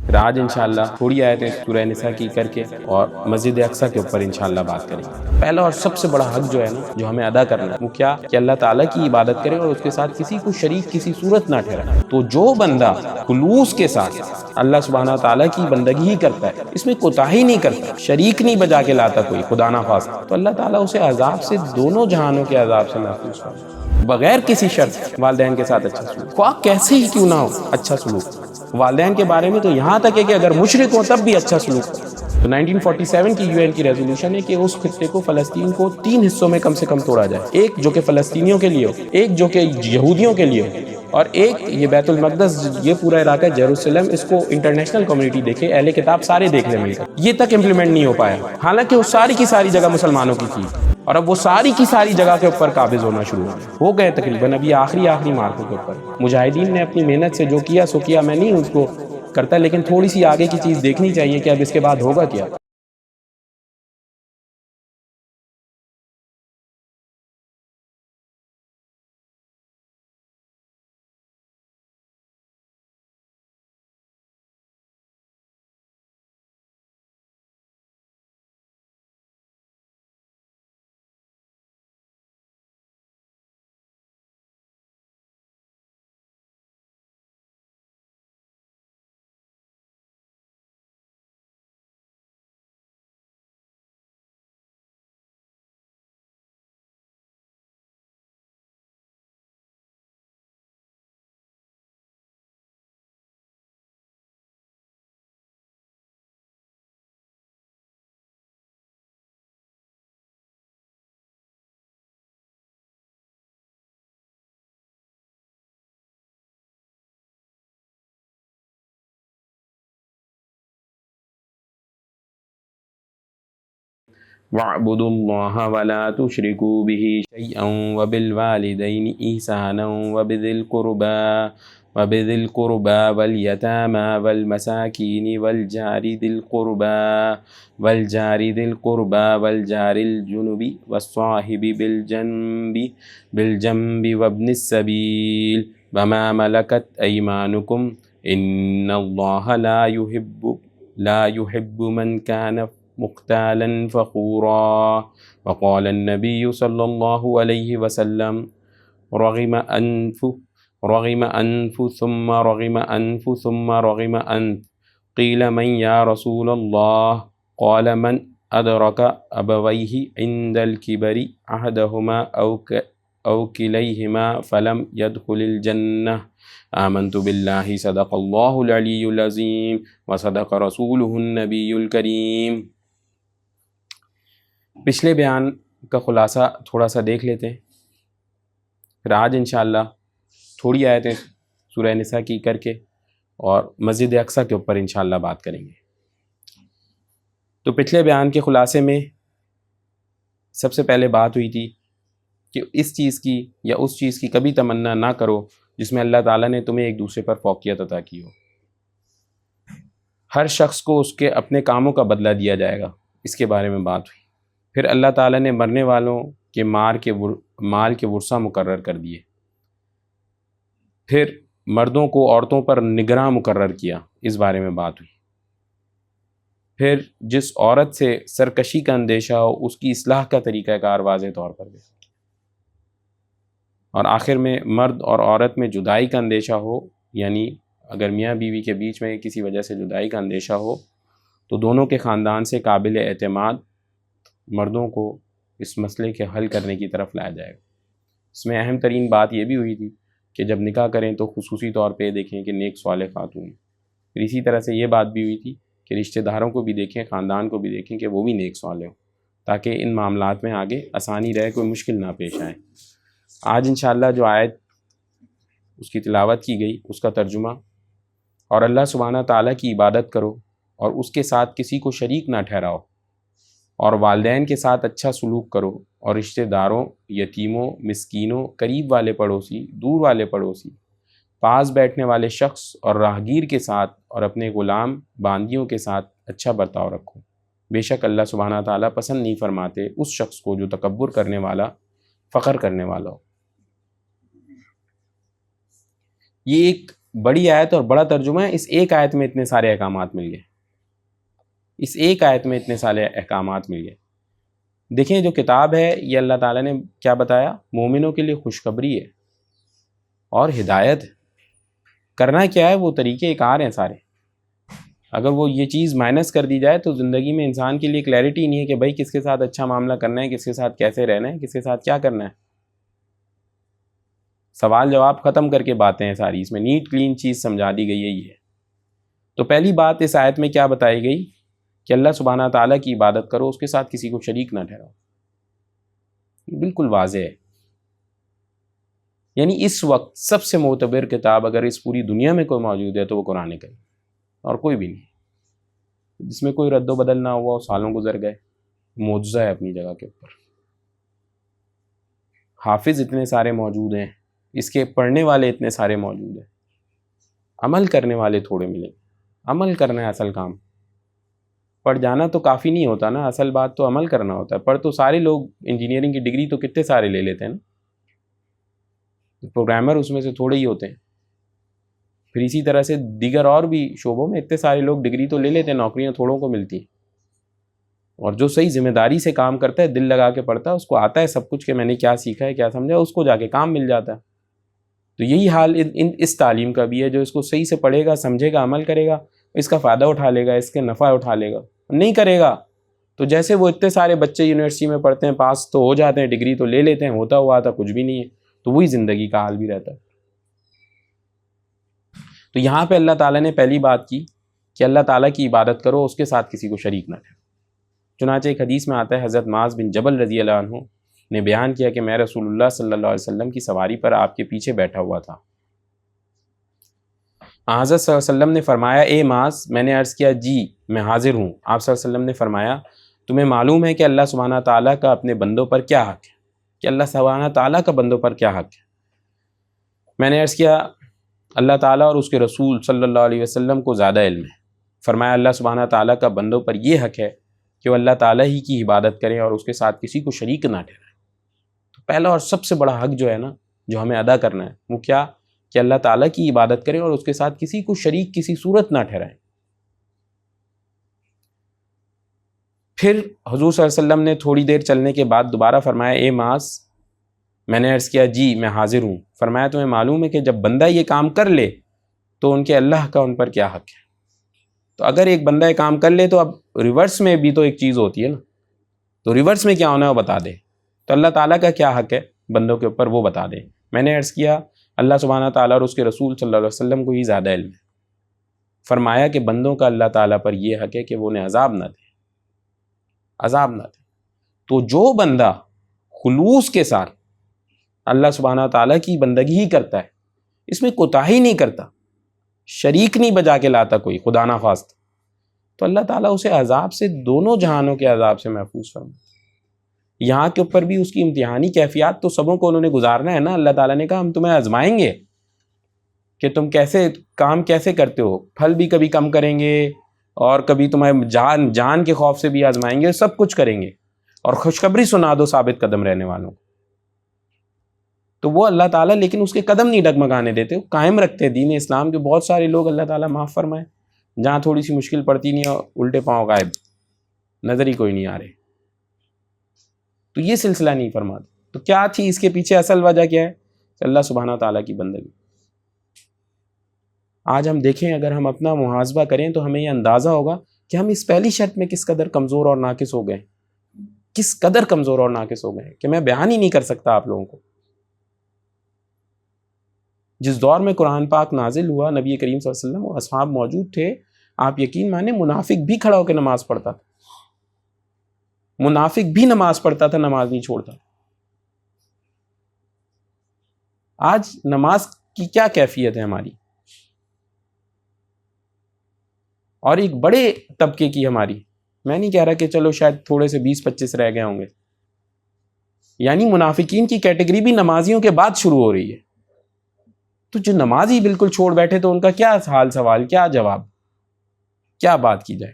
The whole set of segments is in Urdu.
پھر آج انشاءاللہ تھوڑی آیتیں سورہ نساء کی کر کے اور مسجد اقصیٰ کے اوپر انشاءاللہ بات کریں گے۔ پہلا اور سب سے بڑا حق جو ہے نا، جو ہمیں ادا کرنا ہے، وہ کیا کہ اللہ تعالیٰ کی عبادت کرے اور اس کے ساتھ کسی کو شریک کسی صورت نہ ٹھہرائے۔ تو جو بندہ خلوص کے ساتھ اللہ سبحانہ تعالیٰ کی بندگی ہی کرتا ہے، اس میں کوتاہی نہیں کرتا، شریک نہیں بجا کے لاتا کوئی خدا نخواستہ، تو اللہ تعالیٰ اسے عذاب سے، دونوں جہانوں کے عذاب سے محفوظ کرے بغیر کسی شرط۔ والدین کے ساتھ اچھا سلوک، خواہ کیسے ہی کیوں نہ ہو، اچھا سلوک۔ والدین کے بارے میں تو یہاں تک ہے کہ اگر مشرک ہو تب بھی اچھا سلوک کرو۔ تو 1947 کی UN کی ریزولوشن ہے کہ اس خطے کو، فلسطین کو 3 حصوں میں کم سے کم توڑا جائے، ایک جو کہ فلسطینیوں کے لیے ہو، ایک جو کہ یہودیوں کے لیے ہو، اور ایک یہ بیت المقدس، یہ پورا علاقہ جیروسلم، اس کو انٹرنیشنل کمیونٹی دیکھے، اہل کتاب سارے دیکھ لیں مل کر۔ یہ تک امپلیمنٹ نہیں ہو پایا، حالانکہ وہ ساری کی ساری جگہ مسلمانوں کی تھی، اور اب وہ ساری کی ساری جگہ کے اوپر قابض ہونا شروع ہو گئے تقریباً ابھی آخری مارکوں کے اوپر۔ مجاہدین نے اپنی محنت سے جو کیا سو کیا، میں نہیں اس کو کرتا، لیکن تھوڑی سی آگے کی چیز دیکھنی چاہیے کہ اب اس کے بعد ہوگا کیا۔ وَاعْبُدُوا اللَّهَ وَلَا تُشْرِكُوا بِهِ شَيْئًا وَبِالْوَالِدَيْنِ إِحْسَانًا وَبِذِي الْقُرْبَى وَالْيَتَامَى وَالْمَسَاكِينِ وَالْجَارِ ذِي الْقُرْبَى وَالْجَارِ الْجُنُبِ وَالصَّاحِبِ بِالْجَنبِ وَابْنِ السَّبِيلِ وَمَا مَلَكَتْ أَيْمَانُكُمْ إِنَّ اللَّهَ لا يحب من كان مختالا فخورا وقال النبي صلى الله عليه وسلم رغم أنف ثم رغم أنف ثم رغم أنف قيل من يا رسول الله قال من أدرك أبويه عند الكبر أحدهما أو كليهما فلم يدخل الجنة آمنت باللہ صدق اللہ العلی العظیم وصدق رسولہ النبی الکریم۔ پچھلے بیان کا خلاصہ تھوڑا سا دیکھ لیتے ہیں، پھر آج انشاءاللہ تھوڑی آیتیں سورہ نساء کی کر کے اور مسجد اقصیٰ کے اوپر انشاءاللہ بات کریں گے۔ تو پچھلے بیان کے خلاصے میں سب سے پہلے بات ہوئی تھی کہ اس چیز کی یا اس چیز کی کبھی تمنا نہ کرو جس میں اللہ تعالیٰ نے تمہیں ایک دوسرے پر فوقیت عطا کی ہو۔ ہر شخص کو اس کے اپنے کاموں کا بدلہ دیا جائے گا، اس کے بارے میں بات ہوئی۔ پھر اللہ تعالیٰ نے مرنے والوں کے مال کے ورثہ مقرر کر دیے، پھر مردوں کو عورتوں پر نگراں مقرر کیا، اس بارے میں بات ہوئی۔ پھر جس عورت سے سرکشی کا اندیشہ ہو اس کی اصلاح کا طریقہ کار واضح طور پر دے، اور آخر میں مرد اور عورت میں جدائی کا اندیشہ ہو، یعنی اگر میاں بیوی کے بیچ میں کسی وجہ سے جدائی کا اندیشہ ہو تو دونوں کے خاندان سے قابل اعتماد مردوں کو اس مسئلے کے حل کرنے کی طرف لایا جائے گا۔ اس میں اہم ترین بات یہ بھی ہوئی تھی کہ جب نکاح کریں تو خصوصی طور پہ دیکھیں کہ نیک صالح خاتون۔ پھر اسی طرح سے یہ بات بھی ہوئی تھی کہ رشتہ داروں کو بھی دیکھیں، خاندان کو بھی دیکھیں کہ وہ بھی نیک صالح ہوں، تاکہ ان معاملات میں آگے آسانی رہے، کوئی مشکل نہ پیش آئے۔ آج انشاءاللہ جو آیت اس کی تلاوت کی گئی اس کا ترجمہ، اور اللہ سبحانہ تعالیٰ کی عبادت کرو اور اس کے ساتھ کسی کو شریک نہ ٹھہراؤ، اور والدین کے ساتھ اچھا سلوک کرو، اور رشتہ داروں، یتیموں، مسکینوں، قریب والے پڑوسی، دور والے پڑوسی، پاس بیٹھنے والے شخص اور راہگیر کے ساتھ اور اپنے غلام باندیوں کے ساتھ اچھا برتاؤ رکھو۔ بے شک اللہ سبحانہ تعالیٰ پسند نہیں فرماتے اس شخص کو جو تکبر کرنے والا، فخر کرنے والا ہو۔ یہ ایک بڑی آیت اور بڑا ترجمہ ہے، اس ایک آیت میں اتنے سارے احکامات مل گئے، اس ایک آیت میں اتنے سارے احکامات مل گئے۔ دیکھیں جو کتاب ہے یہ اللہ تعالیٰ نے کیا بتایا، مومنوں کے لیے خوشخبری ہے اور ہدایت ہے۔ کرنا کیا ہے، وہ طریقے کار ہیں سارے۔ اگر وہ یہ چیز مائنس کر دی جائے تو زندگی میں انسان کے لیے کلیئرٹی نہیں ہے کہ بھائی کس کے ساتھ اچھا معاملہ کرنا ہے، کس کے ساتھ کیسے رہنا ہے، کس کے ساتھ کیا کرنا ہے۔ سوال جواب ختم کر کے باتیں ہیں ساری، اس میں نیٹ کلین چیز سمجھا دی گئی ہے یہ۔ تو پہلی بات اس آیت میں کیا بتائی گئی کہ اللہ سبحانہ تعالیٰ کی عبادت کرو، اس کے ساتھ کسی کو شریک نہ ٹھہراؤ۔ بالکل واضح ہے، یعنی اس وقت سب سے معتبر کتاب اگر اس پوری دنیا میں کوئی موجود ہے تو وہ قرآن کریم، اور کوئی بھی نہیں، جس میں کوئی رد و بدل نہ ہوا، سالوں گزر گئے، معجزہ ہے اپنی جگہ کے اوپر۔ حافظ اتنے سارے موجود ہیں، اس کے پڑھنے والے اتنے سارے موجود ہیں، عمل کرنے والے تھوڑے ملیں۔ عمل کرنا ہے اصل کام، پڑھ جانا تو کافی نہیں ہوتا نا، اصل بات تو عمل کرنا ہوتا ہے۔ پڑھ تو سارے لوگ، انجینئرنگ کی ڈگری تو کتنے سارے لے لیتے ہیں نا، پروگرامر اس میں سے تھوڑے ہی ہوتے ہیں۔ پھر اسی طرح سے دیگر اور بھی شعبوں میں اتنے سارے لوگ ڈگری تو لے لیتے ہیں، نوکریاں تھوڑوں کو ملتی ہیں۔ اور جو صحیح ذمہ داری سے کام کرتا ہے، دل لگا کے پڑھتا ہے، اس کو آتا ہے سب کچھ کہ میں نے کیا سیکھا ہے، کیا سمجھا، اس کو جا کے کام مل جاتا ہے۔ تو یہی حال اس تعلیم کا بھی ہے، جو اس کو صحیح سے پڑھے گا، سمجھے گا، عمل کرے گا، اس کا فائدہ اٹھا لے گا، اس کے نفع اٹھا لے گا۔ نہیں کرے گا تو جیسے وہ اتنے سارے بچے یونیورسٹی میں پڑھتے ہیں، پاس تو ہو جاتے ہیں، ڈگری تو لے لیتے ہیں، ہوتا ہوا تھا کچھ بھی نہیں ہے، تو وہی زندگی کا حال بھی رہتا ہے۔ تو یہاں پہ اللہ تعالیٰ نے پہلی بات کی کہ اللہ تعالیٰ کی عبادت کرو، اس کے ساتھ کسی کو شریک نہ ٹھہراؤ۔ چنانچہ ایک حدیث میں آتا ہے، حضرت معاذ بن جبل رضی اللہ عنہ نے بیان کیا کہ میں رسول اللہ صلی اللہ علیہ وسلم کی سواری پر آپ کے پیچھے بیٹھا ہوا تھا۔ حضرت صلی اللہ علیہ وسلم نے فرمایا، اے معاذ، میں نے عرض کیا جی میں حاضر ہوں۔ آپ صلی اللہ علیہ وسلم نے فرمایا، تمہیں معلوم ہے کہ اللہ سبحانہ تعالیٰ کا اپنے بندوں پر کیا حق ہے، کہ اللہ سبحانہ تعالیٰ کا بندوں پر کیا حق ہے؟ میں نے عرض کیا، اللہ تعالیٰ اور اس کے رسول صلی اللہ علیہ وسلم کو زیادہ علم ہے۔ فرمایا، اللہ سبحانہ تعالیٰ کا بندوں پر یہ حق ہے کہ وہ اللہ تعالیٰ ہی کی عبادت کریں اور اس کے ساتھ کسی کو شریک نہ ٹھہرائیں۔ تو پہلا اور سب سے بڑا حق جو ہے نا، جو ہمیں ادا کرنا ہے، وہ کیا؟ کہ اللہ تعالیٰ کی عبادت کریں اور اس کے ساتھ کسی کو شریک کسی صورت نہ ٹھہرائیں۔ پھر حضور صلی اللہ علیہ وسلم نے تھوڑی دیر چلنے کے بعد دوبارہ فرمایا، اے معاذ، میں نے عرض کیا جی میں حاضر ہوں۔ فرمایا، تمہیں معلوم ہے کہ جب بندہ یہ کام کر لے تو ان کے اللہ کا ان پر کیا حق ہے؟ تو اگر ایک بندہ یہ کام کر لے تو اب ریورس میں بھی تو ایک چیز ہوتی ہے نا، تو ریورس میں کیا ہونا ہے وہ بتا دے۔ تو اللہ تعالیٰ کا کیا حق ہے بندوں کے اوپر، وہ بتا دے۔ میں نے عرض کیا، اللہ سبحانہ تعالیٰ اور اس کے رسول صلی اللہ علیہ وسلم کو ہی زیادہ علم ہے۔ فرمایا کہ بندوں کا اللہ تعالیٰ پر یہ حق ہے کہ وہ انہیں عذاب نہ دے، عذاب نہ دے۔ تو جو بندہ خلوص کے ساتھ اللہ سبحانہ تعالیٰ کی بندگی ہی کرتا ہے، اس میں کوتاہی نہیں کرتا، شریک نہیں بجا کے لاتا کوئی خدا نہ خواست، تو اللہ تعالیٰ اسے عذاب سے، دونوں جہانوں کے عذاب سے محفوظ فرمائے۔ یہاں کے اوپر بھی اس کی امتحانی کیفیات تو سبوں کو انہوں نے گزارنا ہے نا۔ اللہ تعالیٰ نے کہا ہم تمہیں آزمائیں گے کہ تم کیسے کام کیسے کرتے ہو، پھل بھی کبھی کم کریں گے اور کبھی تمہیں جان کے خوف سے بھی آزمائیں گے، سب کچھ کریں گے، اور خوشخبری سنا دو ثابت قدم رہنے والوں کو۔ تو وہ اللہ تعالیٰ لیکن اس کے قدم نہیں ڈگمگانے دیتے، وہ قائم رکھتے دین اسلام کے۔ بہت سارے لوگ اللہ تعالیٰ معاف فرمائے، جہاں تھوڑی سی مشکل پڑتی نہیں ہے الٹے پاؤں غائب، نظر ہی کوئی نہیں آ رہے، تو یہ سلسلہ نہیں فرماتے۔ تو کیا تھی اس کے پیچھے اصل وجہ کیا ہے؟ اللہ سبحانہ تعالیٰ کی بندگی۔ آج ہم دیکھیں، اگر ہم اپنا محاسبہ کریں تو ہمیں یہ اندازہ ہوگا کہ ہم اس پہلی شرط میں کس قدر کمزور اور ناقص ہو گئے، کس قدر کمزور اور ناقص ہو گئے کہ میں بیان ہی نہیں کر سکتا آپ لوگوں کو۔ جس دور میں قرآن پاک نازل ہوا، نبی کریم صلی اللہ علیہ وسلم و اصحاب موجود تھے، آپ یقین مانیں منافق بھی کھڑا ہو کے نماز پڑھتا تھا، منافق بھی نماز پڑھتا تھا، نماز نہیں چھوڑتا۔ آج نماز کی کیا کیفیت ہے ہماری، اور ایک بڑے طبقے کی ہماری، میں نہیں کہہ رہا کہ چلو شاید تھوڑے سے 20-25 رہ گئے ہوں گے، یعنی منافقین کی کیٹیگری بھی نمازیوں کے بعد شروع ہو رہی ہے۔ تو جو نمازی بالکل چھوڑ بیٹھے تو ان کا کیا حال سوال، کیا جواب، کیا بات کی جائے؟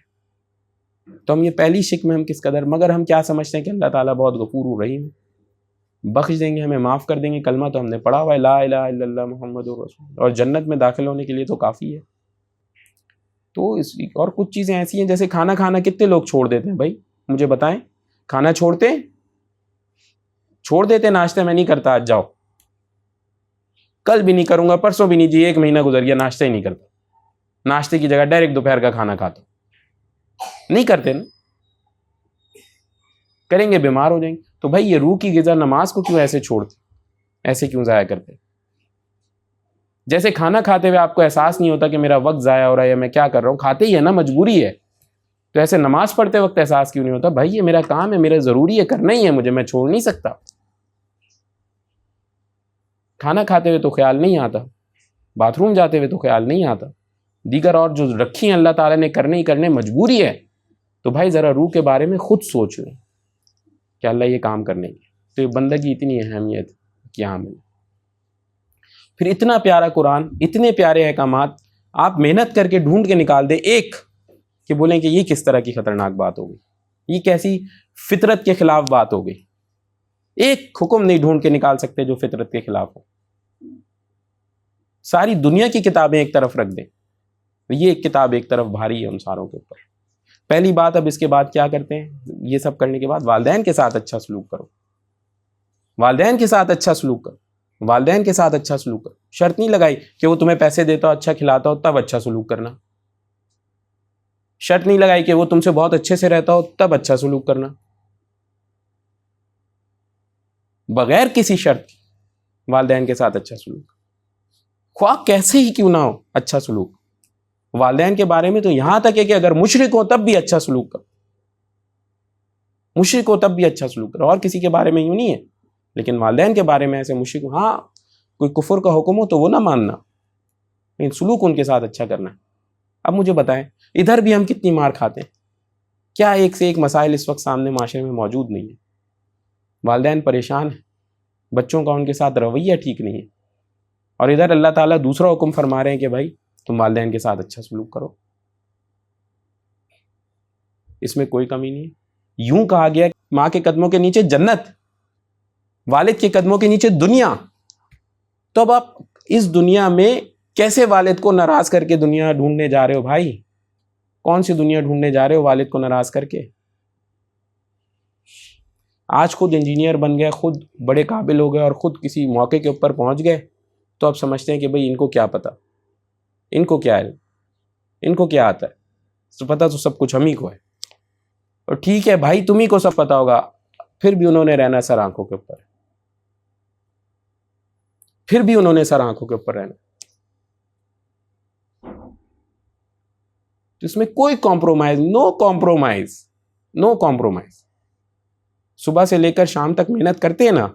تو ہم یہ پہلی شک میں ہم کس قدر، مگر ہم کیا سمجھتے ہیں کہ اللہ تعالیٰ بہت غفور الرحیم ہے، بخش دیں گے, ہمیں معاف کر دیں گے. کلمہ تو ہم نے پڑھا ہوا ہے, لا الہ الا اللہ محمد رسول, اور جنت میں داخل ہونے کے لیے تو کافی ہے. تو اور کچھ چیزیں ایسی ہیں جیسے کھانا کھانا کتنے لوگ چھوڑ دیتے ہیں بھائی, مجھے بتائیں, کھانا چھوڑ دیتے ناشتے میں نہیں کرتا, آج جاؤ, کل بھی نہیں کروں گا, پرسوں بھی نہیں, جی 1 مہینہ گزر گیا ناشتہ ہی نہیں کرتا, ناشتے کی جگہ ڈائریکٹ دوپہر کا کھانا کھاتا. نہیں کرتے نا, کریں گے بیمار ہو جائیں گے. تو بھائی یہ روح کی غذا نماز کو کیوں ایسے چھوڑتے, ایسے کیوں ضائع کرتے؟ جیسے کھانا کھاتے ہوئے آپ کو احساس نہیں ہوتا کہ میرا وقت ضائع ہو رہا ہے یا میں کیا کر رہا ہوں, کھاتے ہی ہے نا, مجبوری ہے. تو ایسے نماز پڑھتے وقت احساس کیوں نہیں ہوتا, بھائی یہ میرا کام ہے, میرا ضروری ہے, کرنا ہی ہے مجھے, میں چھوڑ نہیں سکتا. کھانا کھاتے ہوئے تو خیال نہیں آتا, باتھ روم جاتے ہوئے تو خیال نہیں آتا, دیگر اور جو رکھی ہیں اللہ تعالیٰ نے کرنے ہی کرنے, مجبوری ہے. تو بھائی ذرا روح کے بارے میں خود سوچ لیں کہ اللہ یہ کام کرنے کی, تو یہ بندگی اتنی اہمیت کیا ملے. پھر اتنا پیارا قرآن, اتنے پیارے احکامات, آپ محنت کر کے ڈھونڈ کے نکال دیں ایک, کہ بولیں کہ یہ کس طرح کی خطرناک بات ہو گئی, یہ کیسی فطرت کے خلاف بات ہو گئی. ایک حکم نہیں ڈھونڈ کے نکال سکتے جو فطرت کے خلاف ہو. ساری دنیا کی کتابیں ایک طرف رکھ دیں, یہ ایک کتاب ایک طرف بھاری ہے ان ساروں کے اوپر. پہلی بات, اب اس کے بعد کیا کرتے ہیں, یہ سب کرنے کے بعد والدین کے ساتھ اچھا سلوک کرو, والدین کے ساتھ اچھا سلوک کرو, والدین کے ساتھ اچھا سلوک کرو. شرط نہیں لگائی کہ وہ تمہیں پیسے دیتا ہو, اچھا کھلاتا ہو, تب اچھا سلوک کرنا. شرط نہیں لگائی کہ وہ تم سے بہت اچھے سے رہتا ہو, تب اچھا سلوک کرنا. بغیر کسی شرط والدین کے ساتھ اچھا سلوک, خواہ کیسے ہی کیوں نہ ہو, اچھا سلوک. والدین کے بارے میں تو یہاں تک ہے کہ اگر مشرک ہو تب بھی اچھا سلوک کرو, مشرک ہو تب بھی اچھا سلوک کرو. اور کسی کے بارے میں یوں نہیں ہے, لیکن والدین کے بارے میں ایسے مشرک ہو, ہاں کوئی کفر کا حکم ہو تو وہ نہ ماننا, لیکن سلوک ان کے ساتھ اچھا کرنا ہے. اب مجھے بتائیں, ادھر بھی ہم کتنی مار کھاتے ہیں, کیا ایک سے ایک مسائل اس وقت سامنے معاشرے میں موجود نہیں ہے. والدین پریشان ہیں, بچوں کا ان کے ساتھ رویہ ٹھیک نہیں ہے, اور ادھر اللہ تعالیٰ دوسرا حکم فرما رہے ہیں کہ بھائی تم والدین کے ساتھ اچھا سلوک کرو. اس میں کوئی کمی نہیں ہے. یوں کہا گیا ماں کے قدموں کے نیچے جنت, والد کے قدموں کے نیچے دنیا. تو اب آپ اس دنیا میں کیسے والد کو ناراض کر کے دنیا ڈھونڈنے جا رہے ہو بھائی, کون سی دنیا ڈھونڈنے جا رہے ہو والد کو ناراض کر کے؟ آج خود انجینئر بن گئے, خود بڑے قابل ہو گئے, اور خود کسی موقع کے اوپر پہنچ گئے, تو اب سمجھتے ہیں کہ بھئی ان کو کیا پتا, ان کو کیا علم, ان کو کیا آتا ہے, تو پتہ تو سب کچھ ہم ہی کو ہے. اور ٹھیک ہے بھائی, تم ہی کو سب پتا ہوگا, پھر بھی انہوں نے رہنا سر آنکھوں کے اوپر, پھر بھی انہوں نے سر آنکھوں کے اوپر رہنا. تو اس میں کوئی کمپرومائز, نو کمپرومائز, نو کمپرومائز. صبح سے لے کر شام تک محنت کرتے ہیں نا,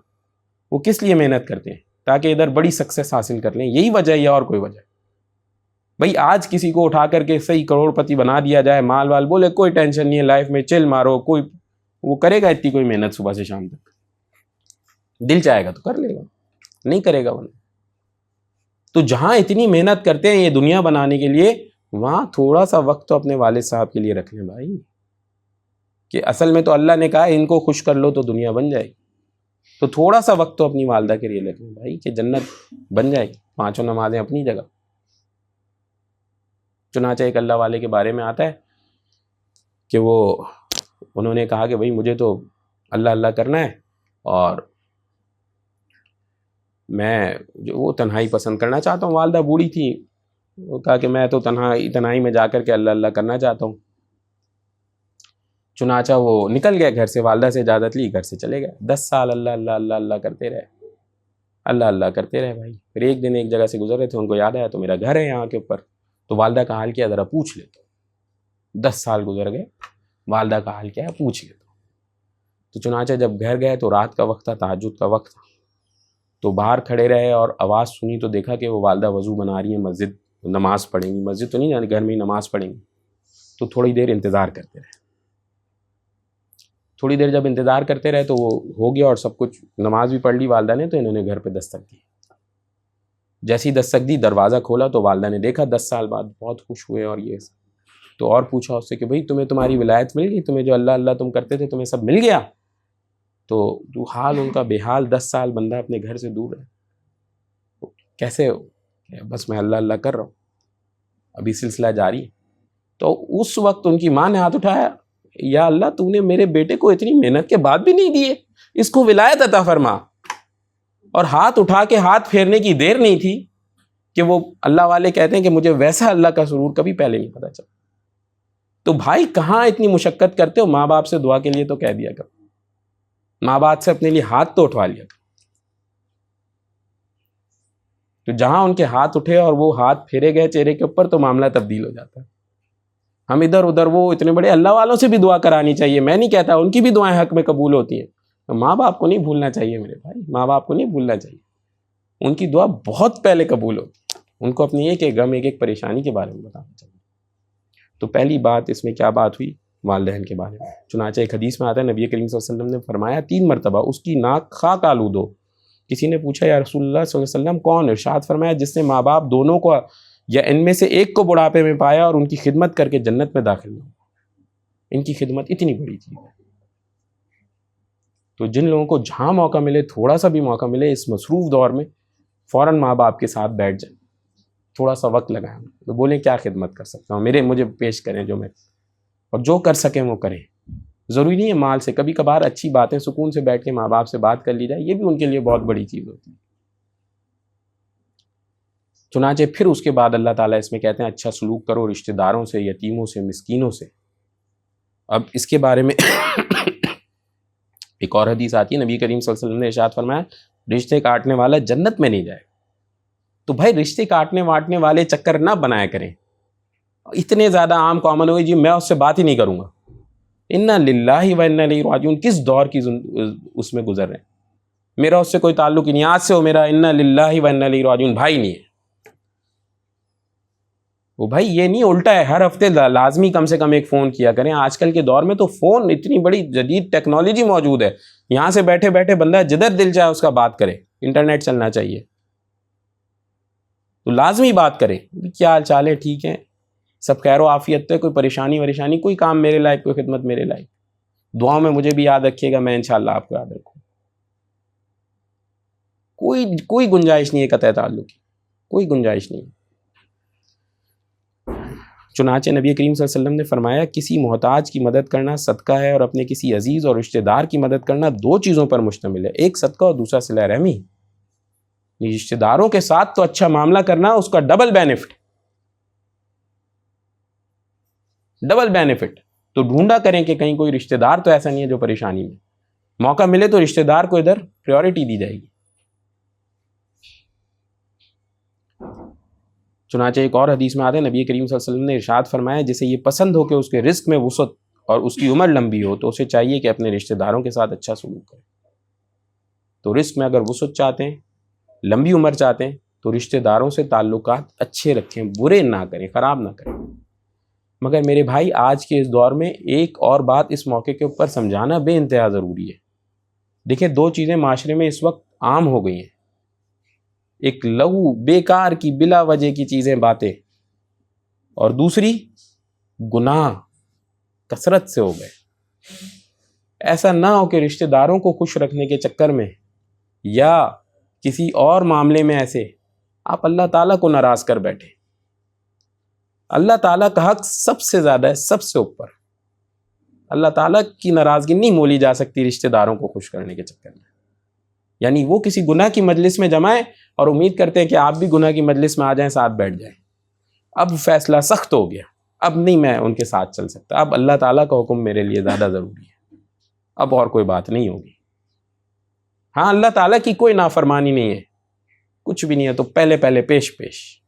وہ کس لیے محنت کرتے ہیں, تاکہ ادھر بڑی سکسیس حاصل کر لیں, یہی وجہ ہے یا اور کوئی وجہ؟ بھئی آج کسی کو اٹھا کر کے صحیح کروڑ پتی بنا دیا جائے, مال وال, بولے کوئی ٹینشن نہیں ہے لائف میں, چل مارو, کوئی وہ کرے گا اتنی کوئی محنت صبح سے شام تک؟ دل چاہے گا تو کر لے گا, نہیں کرے گا وہ. تو جہاں اتنی محنت کرتے ہیں یہ دنیا بنانے کے لیے, وہاں تھوڑا سا وقت تو اپنے والد صاحب کے لیے رکھ لیں بھائی, کہ اصل میں تو اللہ نے کہا ان کو خوش کر لو تو دنیا بن جائے گی. تو تھوڑا سا وقت تو اپنی والدہ کے لیے رکھ لیں بھائی, کہ جنت بن جائے گی. 5 نمازیں اپنی جگہ. چنانچہ ایک اللہ والے کے بارے میں آتا ہے کہ انہوں نے کہا کہ بھئی مجھے تو اللہ اللہ کرنا ہے, اور میں وہ تنہائی پسند کرنا چاہتا ہوں. والدہ بوڑھی تھی, وہ کہا کہ میں تو تنہائی میں جا کر کے اللہ اللہ کرنا چاہتا ہوں. چنانچہ وہ نکل گئے گھر سے, والدہ سے اجازت لی, گھر سے چلے گئے. 10 سال اللہ اللہ اللہ اللہ کرتے رہے, اللہ اللہ کرتے رہے بھائی. پھر ایک دن ایک جگہ سے گزر رہے تھے, ان کو یاد آیا تو میرا گھر ہے یہاں کے اوپر, تو والدہ کا حال کیا ذرا پوچھ لیتا. 10 سال گزر گئے, والدہ کا حال کیا ہے پوچھ لیتا. تو چنانچہ جب گھر گئے تو رات کا وقت تھا, تہجد کا وقت تھا, تو باہر کھڑے رہے اور آواز سنی تو دیکھا کہ وہ والدہ وضو بنا رہی ہیں, مسجد نماز پڑھیں گی, مسجد تو نہیں جانے, گھر میں ہی نماز پڑھیں گی. تو تھوڑی دیر انتظار کرتے رہے. تھوڑی دیر جب انتظار کرتے رہے تو وہ ہو گیا اور سب کچھ, نماز بھی پڑھ لی والدہ نے, تو انہوں نے گھر پہ دستک دی. جیسی دستک دی, دروازہ کھولا تو والدہ نے دیکھا 10 سال بعد, بہت خوش ہوئے. اور یہ تو اور پوچھا اس سے کہ بھئی تمہیں تمہاری ولایت مل گئی, تمہیں جو اللہ اللہ تم کرتے تھے تمہیں سب مل گیا؟ تو حال ان کا بے حال، 10 سال بندہ اپنے گھر سے دور ہے، کیسے ہو؟ بس میں اللہ اللہ کر رہا ہوں، ابھی سلسلہ جاری ہے۔ تو اس وقت ان کی ماں نے ہاتھ اٹھایا، یا اللہ تو نے میرے بیٹے کو اتنی محنت کے بعد بھی نہیں دیے، اس کو ولایت عطا فرما۔ اور ہاتھ اٹھا کے ہاتھ پھیرنے کی دیر نہیں تھی کہ وہ اللہ والے کہتے ہیں کہ مجھے ویسا اللہ کا سرور کبھی پہلے نہیں پتا چلا۔ تو بھائی کہاں اتنی مشقت کرتے ہو، ماں باپ سے دعا کے لیے تو کہہ دیا کرو، ماں باپ سے اپنے لیے ہاتھ تو اٹھوا لیا کرو۔ تو جہاں ان کے ہاتھ اٹھے اور وہ ہاتھ پھیرے گئے چہرے کے اوپر، تو معاملہ تبدیل ہو جاتا ہے۔ ہم ادھر ادھر، وہ اتنے بڑے اللہ والوں سے بھی دعا کرانی چاہیے، میں نہیں کہتا، ان کی بھی دعائیں حق میں قبول ہوتی ہیں، تو ماں باپ کو نہیں بھولنا چاہیے میرے بھائی، ماں باپ کو نہیں بھولنا چاہیے، ان کی دعا بہت پہلے قبول ہوتی ہے، ان کو اپنی ایک ایک غم، ایک ایک پریشانی کے بارے میں بتانا چاہیے۔ تو پہلی بات اس میں کیا بات ہوئی؟ والدین کے بارے میں۔ چنانچہ ایک حدیث میں آتا ہے نبی کریم صلی اللہ علیہ وسلم نے فرمایا 3 مرتبہ اس کی ناک خاک آلود ہو۔ کسی نے پوچھا یا رسول اللہ صلی اللہ علیہ وسلم کون؟ ارشاد فرمایا جس نے ماں باپ دونوں کو یا ان میں سے ایک کو بڑھاپے میں پایا اور ان کی خدمت کر کے جنت میں داخل ہو۔ ان کی خدمت اتنی بڑی چیز ہے۔ تو جن لوگوں کو جہاں موقع ملے، تھوڑا سا بھی موقع ملے اس مصروف دور میں، فوراً ماں باپ کے ساتھ بیٹھ جائیں، تھوڑا سا وقت لگائیں، تو بولیں کیا خدمت کر سکتا ہوں، مجھے پیش کریں جو میں، اور جو کر سکیں وہ کریں۔ ضروری نہیں ہے مال سے، کبھی کبھار اچھی باتیں سکون سے بیٹھ کے ماں باپ سے بات کر لی جائے، یہ بھی ان کے لیے بہت بڑی چیز ہوتی ہے۔ چنانچہ پھر اس کے بعد اللہ تعالیٰ اس میں کہتے ہیں اچھا سلوک کرو رشتہ داروں سے، یتیموں سے، مسکینوں سے۔ اب اس کے بارے میں ایک اور حدیث آتی ہے، نبی کریم صلی اللہ علیہ وسلم نے ارشاد فرمایا رشتے کاٹنے والا جنت میں نہیں جائے۔ تو بھائی رشتے کاٹنے واٹنے والے چکر نہ بنایا کریں، اتنے زیادہ عام کامن ہوئے جی میں اس سے بات ہی نہیں کروں گا۔ انا للہ و انا الیہ راجعون، کس دور کی اس میں گزر رہے ہیں، میرا اس سے کوئی تعلق ہی نہیں، آج سے وہ میرا انا للہ و انا الیہ راجعون بھائی نہیں ہے۔ وہ بھائی یہ نہیں، الٹا ہے، ہر ہفتے لازمی کم سے کم ایک فون کیا کریں۔ آج کل کے دور میں تو فون، اتنی بڑی جدید ٹیکنالوجی موجود ہے، یہاں سے بیٹھے بیٹھے بندہ جدھر دل چاہے اس کا بات کرے، انٹرنیٹ چلنا چاہیے تو لازمی بات کرے، کیا حال چال ہے، ٹھیک ہے، سب خیر و عافیت تو ہے، کوئی پریشانی کوئی کام میرے لائق، کوئی خدمت میرے لائق، دعاؤں میں مجھے بھی یاد رکھیے گا، میں انشاءاللہ آپ کو یاد رکھوں۔ کوئی گنجائش نہیں ہے قطع تعلق کی، کوئی گنجائش نہیں۔ چنانچہ نبی کریم صلی اللہ علیہ وسلم نے فرمایا کسی محتاج کی مدد کرنا صدقہ ہے، اور اپنے کسی عزیز اور رشتہ دار کی مدد کرنا 2 چیزوں پر مشتمل ہے، ایک صدقہ اور دوسرا صلہ رحمی۔ رشتہ داروں کے ساتھ تو اچھا معاملہ کرنا، اس کا ڈبل بینیفٹ۔ تو ڈھونڈا کریں کہ کہیں کوئی رشتہ دار تو ایسا نہیں ہے جو پریشانی میں، موقع ملے تو رشتہ دار کو ادھر پریورٹی دی جائے گی۔ چنانچہ ایک اور حدیث میں آتا ہے نبی کریم صلی اللہ علیہ وسلم نے ارشاد فرمایا جسے یہ پسند ہو کہ اس کے رزق میں وسعت اور اس کی عمر لمبی ہو، تو اسے چاہیے کہ اپنے رشتہ داروں کے ساتھ اچھا سلوک کرے۔ تو رزق میں اگر وسعت چاہتے ہیں، لمبی عمر چاہتے ہیں، تو رشتہ داروں سے تعلقات اچھے رکھیں، برے نہ کریں، خراب نہ کریں۔ مگر میرے بھائی آج کے اس دور میں ایک اور بات اس موقع کے اوپر سمجھانا بے انتہا ضروری ہے۔ دیکھیں 2 چیزیں معاشرے میں اس وقت عام ہو گئی ہیں، ایک لغو بیکار کی بلا وجہ کی چیزیں، باتیں، اور دوسری گناہ کثرت سے ہو گئے۔ ایسا نہ ہو کہ رشتہ داروں کو خوش رکھنے کے چکر میں یا کسی اور معاملے میں ایسے آپ اللہ تعالیٰ کو ناراض کر بیٹھے۔ اللہ تعالیٰ کا حق سب سے زیادہ ہے، سب سے اوپر۔ اللہ تعالیٰ کی ناراضگی نہیں مولی جا سکتی رشتہ داروں کو خوش کرنے کے چکر میں۔ یعنی وہ کسی گناہ کی مجلس میں جمائیں اور امید کرتے ہیں کہ آپ بھی گناہ کی مجلس میں آ جائیں، ساتھ بیٹھ جائیں۔ اب فیصلہ سخت ہو گیا، اب نہیں میں ان کے ساتھ چل سکتا، اب اللہ تعالیٰ کا حکم میرے لیے زیادہ ضروری ہے، اب اور کوئی بات نہیں ہوگی۔ ہاں اللہ تعالیٰ کی کوئی نافرمانی نہیں ہے، کچھ بھی نہیں ہے، تو پہلے پیش۔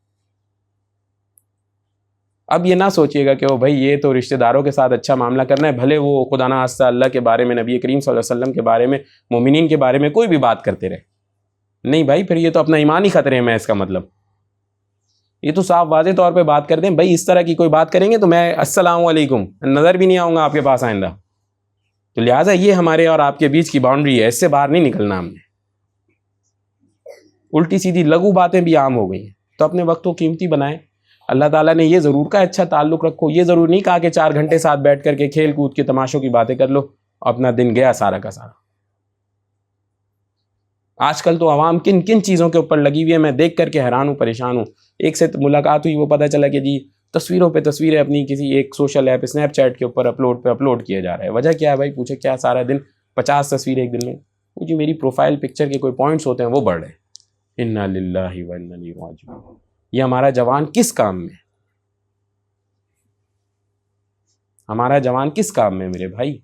اب یہ نہ سوچیے گا کہ وہ بھائی یہ تو رشتہ داروں کے ساتھ اچھا معاملہ کرنا ہے، بھلے وہ خدا نہ خواستہ اللہ کے بارے میں، نبی کریم صلی اللہ علیہ وسلم کے بارے میں، مومنین کے بارے میں کوئی بھی بات کرتے رہے، نہیں بھائی پھر یہ تو اپنا ایمان ہی خطرے میں، اس کا مطلب یہ تو صاف واضح طور پہ بات کر دیں بھائی اس طرح کی کوئی بات کریں گے تو میں السلام علیکم، نظر بھی نہیں آؤں گا آپ کے پاس آئندہ۔ تو لہٰذا یہ ہمارے اور آپ کے بیچ کی باؤنڈری ہے، اس سے باہر نہیں نکلنا ہم نے۔ الٹی سیدھی لغو باتیں بھی عام ہو گئی ہیں، تو اپنے وقت کو قیمتی بنائیں۔ اللہ تعالیٰ نے یہ ضرور کہا اچھا تعلق رکھو، یہ ضرور نہیں کہا کہ 4 گھنٹے ساتھ بیٹھ کر کے کھیل کود کے تماشوں کی باتیں کر لو، اپنا دن گیا سارا کا سارا۔ آج کل تو عوام کن کن چیزوں کے اوپر لگی ہوئی ہے، میں دیکھ کر کے حیران ہوں، پریشان ہوں. ایک سے ملاقات ہوئی، وہ پتہ چلا کہ جی تصویروں پہ تصویریں اپنی کسی ایک سوشل ایپ اسنیپ چیٹ کے اوپر اپلوڈ کیا جا رہا ہے. وجہ کیا ہے بھائی؟ پوچھے کیا سارا دن 50 تصویریں ایک دن میں؟ جی میری پروفائل پکچر کے کوئی پوائنٹس ہوتے ہیں وہ بڑھ رہے ہیں. انا للہ و انا الیہ راجعون. یہ ہمارا جوان کس کام میں؟ ہمارا جوان کس کام میں میرے بھائی؟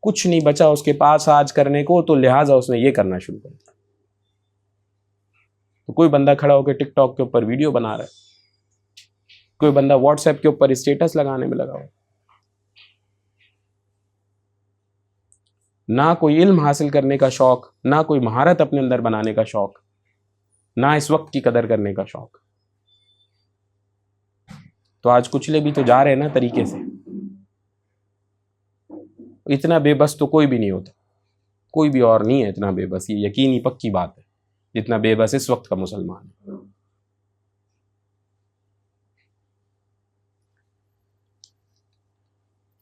کچھ نہیں بچا اس کے پاس آج کرنے کو، تو لہٰذا اس نے یہ کرنا شروع کر دیا. تو کوئی بندہ کھڑا ہو کے ٹک ٹاک کے اوپر ویڈیو بنا رہا ہے، کوئی بندہ واٹس ایپ کے اوپر اسٹیٹس لگانے میں لگا ہو. نہ کوئی علم حاصل کرنے کا شوق، نہ کوئی مہارت اپنے اندر بنانے کا شوق، نہ اس وقت کی قدر کرنے کا شوق. تو آج کچلے بھی تو جا رہے ہیں نا طریقے سے. اتنا بے بس تو کوئی بھی نہیں ہوتا، کوئی بھی اور نہیں ہے اتنا بے بس. یہ یقینی پکی بات ہے جتنا بے بس اس وقت کا مسلمان ہے.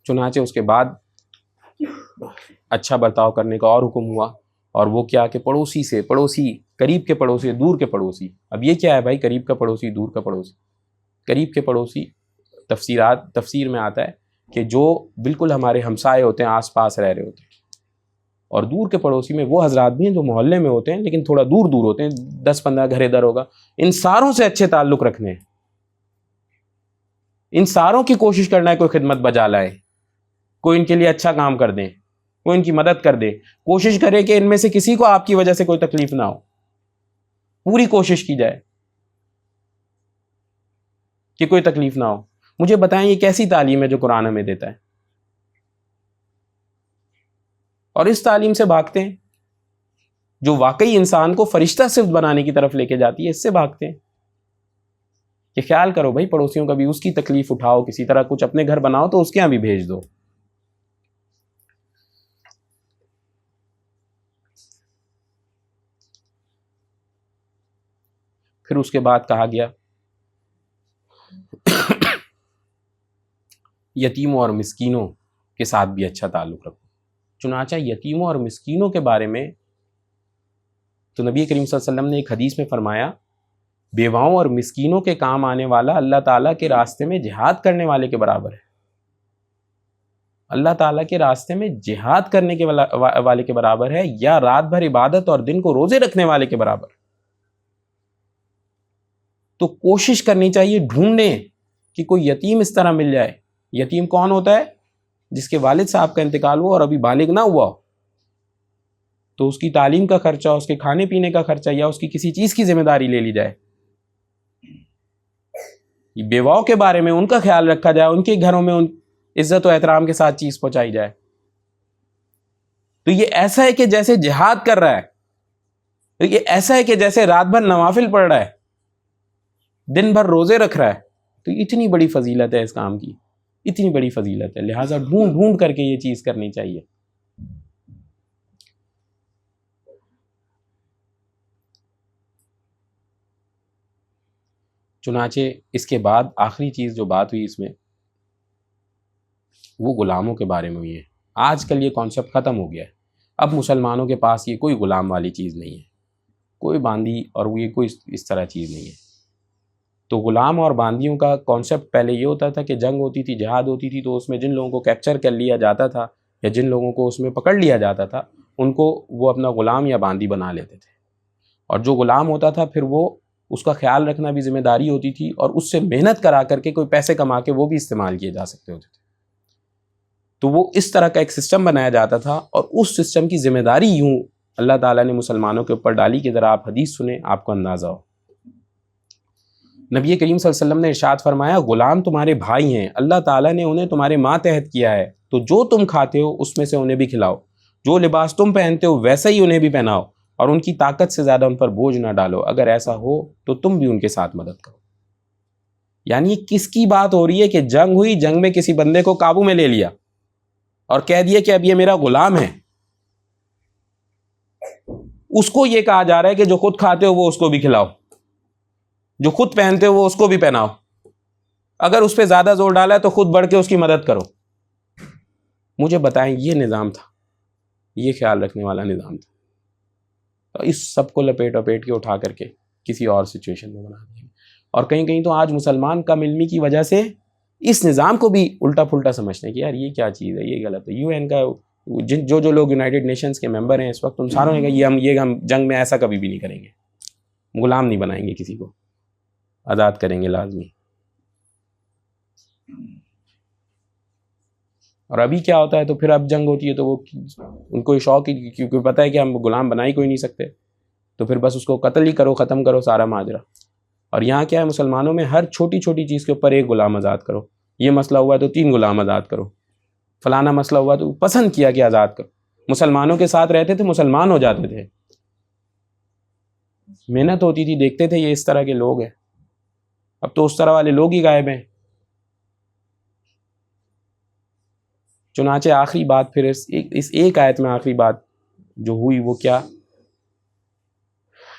چنانچہ اس کے بعد اچھا برتاؤ کرنے کا اور حکم ہوا، اور وہ کیا کہ پڑوسی، قریب کے پڑوسی، دور کے پڑوسی. اب یہ کیا ہے بھائی قریب کا پڑوسی دور کا پڑوسی؟ قریب کے پڑوسی تفسیر میں آتا ہے کہ جو بالکل ہمارے ہمسائے ہوتے ہیں، آس پاس رہ رہے ہوتے ہیں. اور دور کے پڑوسی میں وہ حضرات بھی ہیں جو محلے میں ہوتے ہیں لیکن تھوڑا دور دور ہوتے ہیں، 10-15 گھر ادھر ہوگا. ان ساروں سے اچھے تعلق رکھنے ہیں، ان ساروں کی کوشش کرنا ہے کوئی خدمت بجا لائے، کوئی ان کے لیے اچھا کام کر دیں، کوئی ان کی مدد کر دے. کوشش کرے کہ ان میں سے کسی کو آپ کی وجہ سے کوئی تکلیف نہ ہو. پوری کوشش کی جائے کہ کوئی تکلیف نہ ہو. مجھے بتائیں یہ کیسی تعلیم ہے جو قرآن ہمیں دیتا ہے؟ اور اس تعلیم سے بھاگتے ہیں جو واقعی انسان کو فرشتہ صفت بنانے کی طرف لے کے جاتی ہے، اس سے بھاگتے ہیں. کہ خیال کرو بھائی پڑوسیوں کا بھی، اس کی تکلیف اٹھاؤ، کسی طرح کچھ اپنے گھر بناؤ تو اس کے یہاں بھی بھیج دو. پھر اس کے بعد کہا گیا یتیموں اور مسکینوں کے ساتھ بھی اچھا تعلق رکھو. چنانچہ یتیموں اور مسکینوں کے بارے میں تو نبی کریم صلی اللہ علیہ وسلم نے ایک حدیث میں فرمایا، بیواؤں اور مسکینوں کے کام آنے والا اللہ تعالیٰ کے راستے میں جہاد کرنے والے کے برابر ہے. اللہ تعالیٰ کے راستے میں جہاد کرنے کے والے کے برابر ہے، یا رات بھر عبادت اور دن کو روزے رکھنے والے کے برابر. تو کوشش کرنی چاہیے ڈھونڈیں کہ کوئی یتیم اس طرح مل جائے. یتیم کون ہوتا ہے؟ جس کے والد صاحب کا انتقال ہوا اور ابھی بالغ نہ ہوا، تو اس کی تعلیم کا خرچہ، اس کے کھانے پینے کا خرچہ، یا اس کی کسی چیز کی ذمہ داری لے لی جائے. بیواؤں کے بارے میں ان کا خیال رکھا جائے، ان کے گھروں میں ان عزت و احترام کے ساتھ چیز پہنچائی جائے. تو یہ ایسا ہے کہ جیسے جہاد کر رہا ہے، یہ ایسا ہے کہ جیسے رات بھر نوافل پڑھ رہا ہے، دن بھر روزے رکھ رہا ہے. تو اتنی بڑی فضیلت ہے اس کام کی، اتنی بڑی فضیلت ہے. لہٰذا ڈھونڈ کر کے یہ چیز کرنی چاہیے. چنانچہ اس کے بعد آخری چیز جو بات ہوئی اس میں، وہ غلاموں کے بارے میں ہوئی ہے. آج کل یہ کانسیپٹ ختم ہو گیا ہے. اب مسلمانوں کے پاس یہ کوئی غلام والی چیز نہیں ہے، کوئی باندی اور وہ یہ کوئی اس طرح چیز نہیں ہے. تو غلام اور باندیوں کا کانسیپٹ پہلے یہ ہوتا تھا کہ جنگ ہوتی تھی، جہاد ہوتی تھی، تو اس میں جن لوگوں کو کیپچر کر لیا جاتا تھا یا جن لوگوں کو اس میں پکڑ لیا جاتا تھا، ان کو وہ اپنا غلام یا باندی بنا لیتے تھے. اور جو غلام ہوتا تھا پھر وہ اس کا خیال رکھنا بھی ذمہ داری ہوتی تھی، اور اس سے محنت کرا کر کے کوئی پیسے کما کے وہ بھی استعمال کیے جا سکتے ہوتے تھے. تو وہ اس طرح کا ایک سسٹم بنایا جاتا تھا، اور اس سسٹم کی ذمہ داری یوں اللہ تعالیٰ نے مسلمانوں کے اوپر ڈالی کہ ذرا آپ حدیث سنیں، آپ کو اندازہ ہو. نبی کریم صلی اللہ علیہ وسلم نے ارشاد فرمایا، غلام تمہارے بھائی ہیں، اللہ تعالیٰ نے انہیں تمہارے ماتحت کیا ہے، تو جو تم کھاتے ہو اس میں سے انہیں بھی کھلاؤ، جو لباس تم پہنتے ہو ویسا ہی انہیں بھی پہناؤ، اور ان کی طاقت سے زیادہ ان پر بوجھ نہ ڈالو. اگر ایسا ہو تو تم بھی ان کے ساتھ مدد کرو. یعنی کس کی بات ہو رہی ہے کہ جنگ ہوئی، جنگ میں کسی بندے کو قابو میں لے لیا اور کہہ دیا کہ اب یہ میرا غلام ہے. اس کو یہ کہا جا رہا ہے کہ جو خود کھاتے ہو وہ اس کو بھی کھلاؤ، جو خود پہنتے ہو وہ اس کو بھی پہناؤ، اگر اس پہ زیادہ زور ڈالا ہے تو خود بڑھ کے اس کی مدد کرو. مجھے بتائیں یہ نظام تھا، یہ خیال رکھنے والا نظام تھا. اس سب کو لپیٹ کے اٹھا کر کے کسی اور سچویشن میں بنا دیں گے. اور کہیں کہیں تو آج مسلمان کم علمی کی وجہ سے اس نظام کو بھی الٹا پھلٹا سمجھتے ہیں کہ یار یہ کیا چیز ہے, یہ غلط ہے. UN کا جو لوگ یونائٹڈ نیشنز کے ممبر ہیں اس وقت, ان ساروں نے کہا یہ ہم جنگ میں ایسا کبھی بھی نہیں کریں گے, غلام نہیں بنائیں گے کسی کو, آزاد کریں گے لازمی. اور ابھی کیا ہوتا ہے, تو پھر اب جنگ ہوتی ہے تو وہ ان کو شوق ہی, کیونکہ پتہ ہے کہ ہم غلام بنا ہی کوئی نہیں سکتے, تو پھر بس اس کو قتل ہی کرو, ختم کرو سارا ماجرا. اور یہاں کیا ہے, مسلمانوں میں ہر چھوٹی چھوٹی چیز کے اوپر ایک غلام آزاد کرو. یہ مسئلہ ہوا تو 3 غلام آزاد کرو, فلانا مسئلہ ہوا تو پسند کیا کہ آزاد کرو. مسلمانوں کے ساتھ رہتے تھے, مسلمان ہو جاتے تھے, محنت ہوتی تھی, دیکھتے تھے یہ اس طرح کے لوگ ہیں. اب تو اس طرح والے لوگ ہی غائب ہیں. چنانچہ آخری بات پھر اس ایک آیت میں آخری بات جو ہوئی وہ کیا,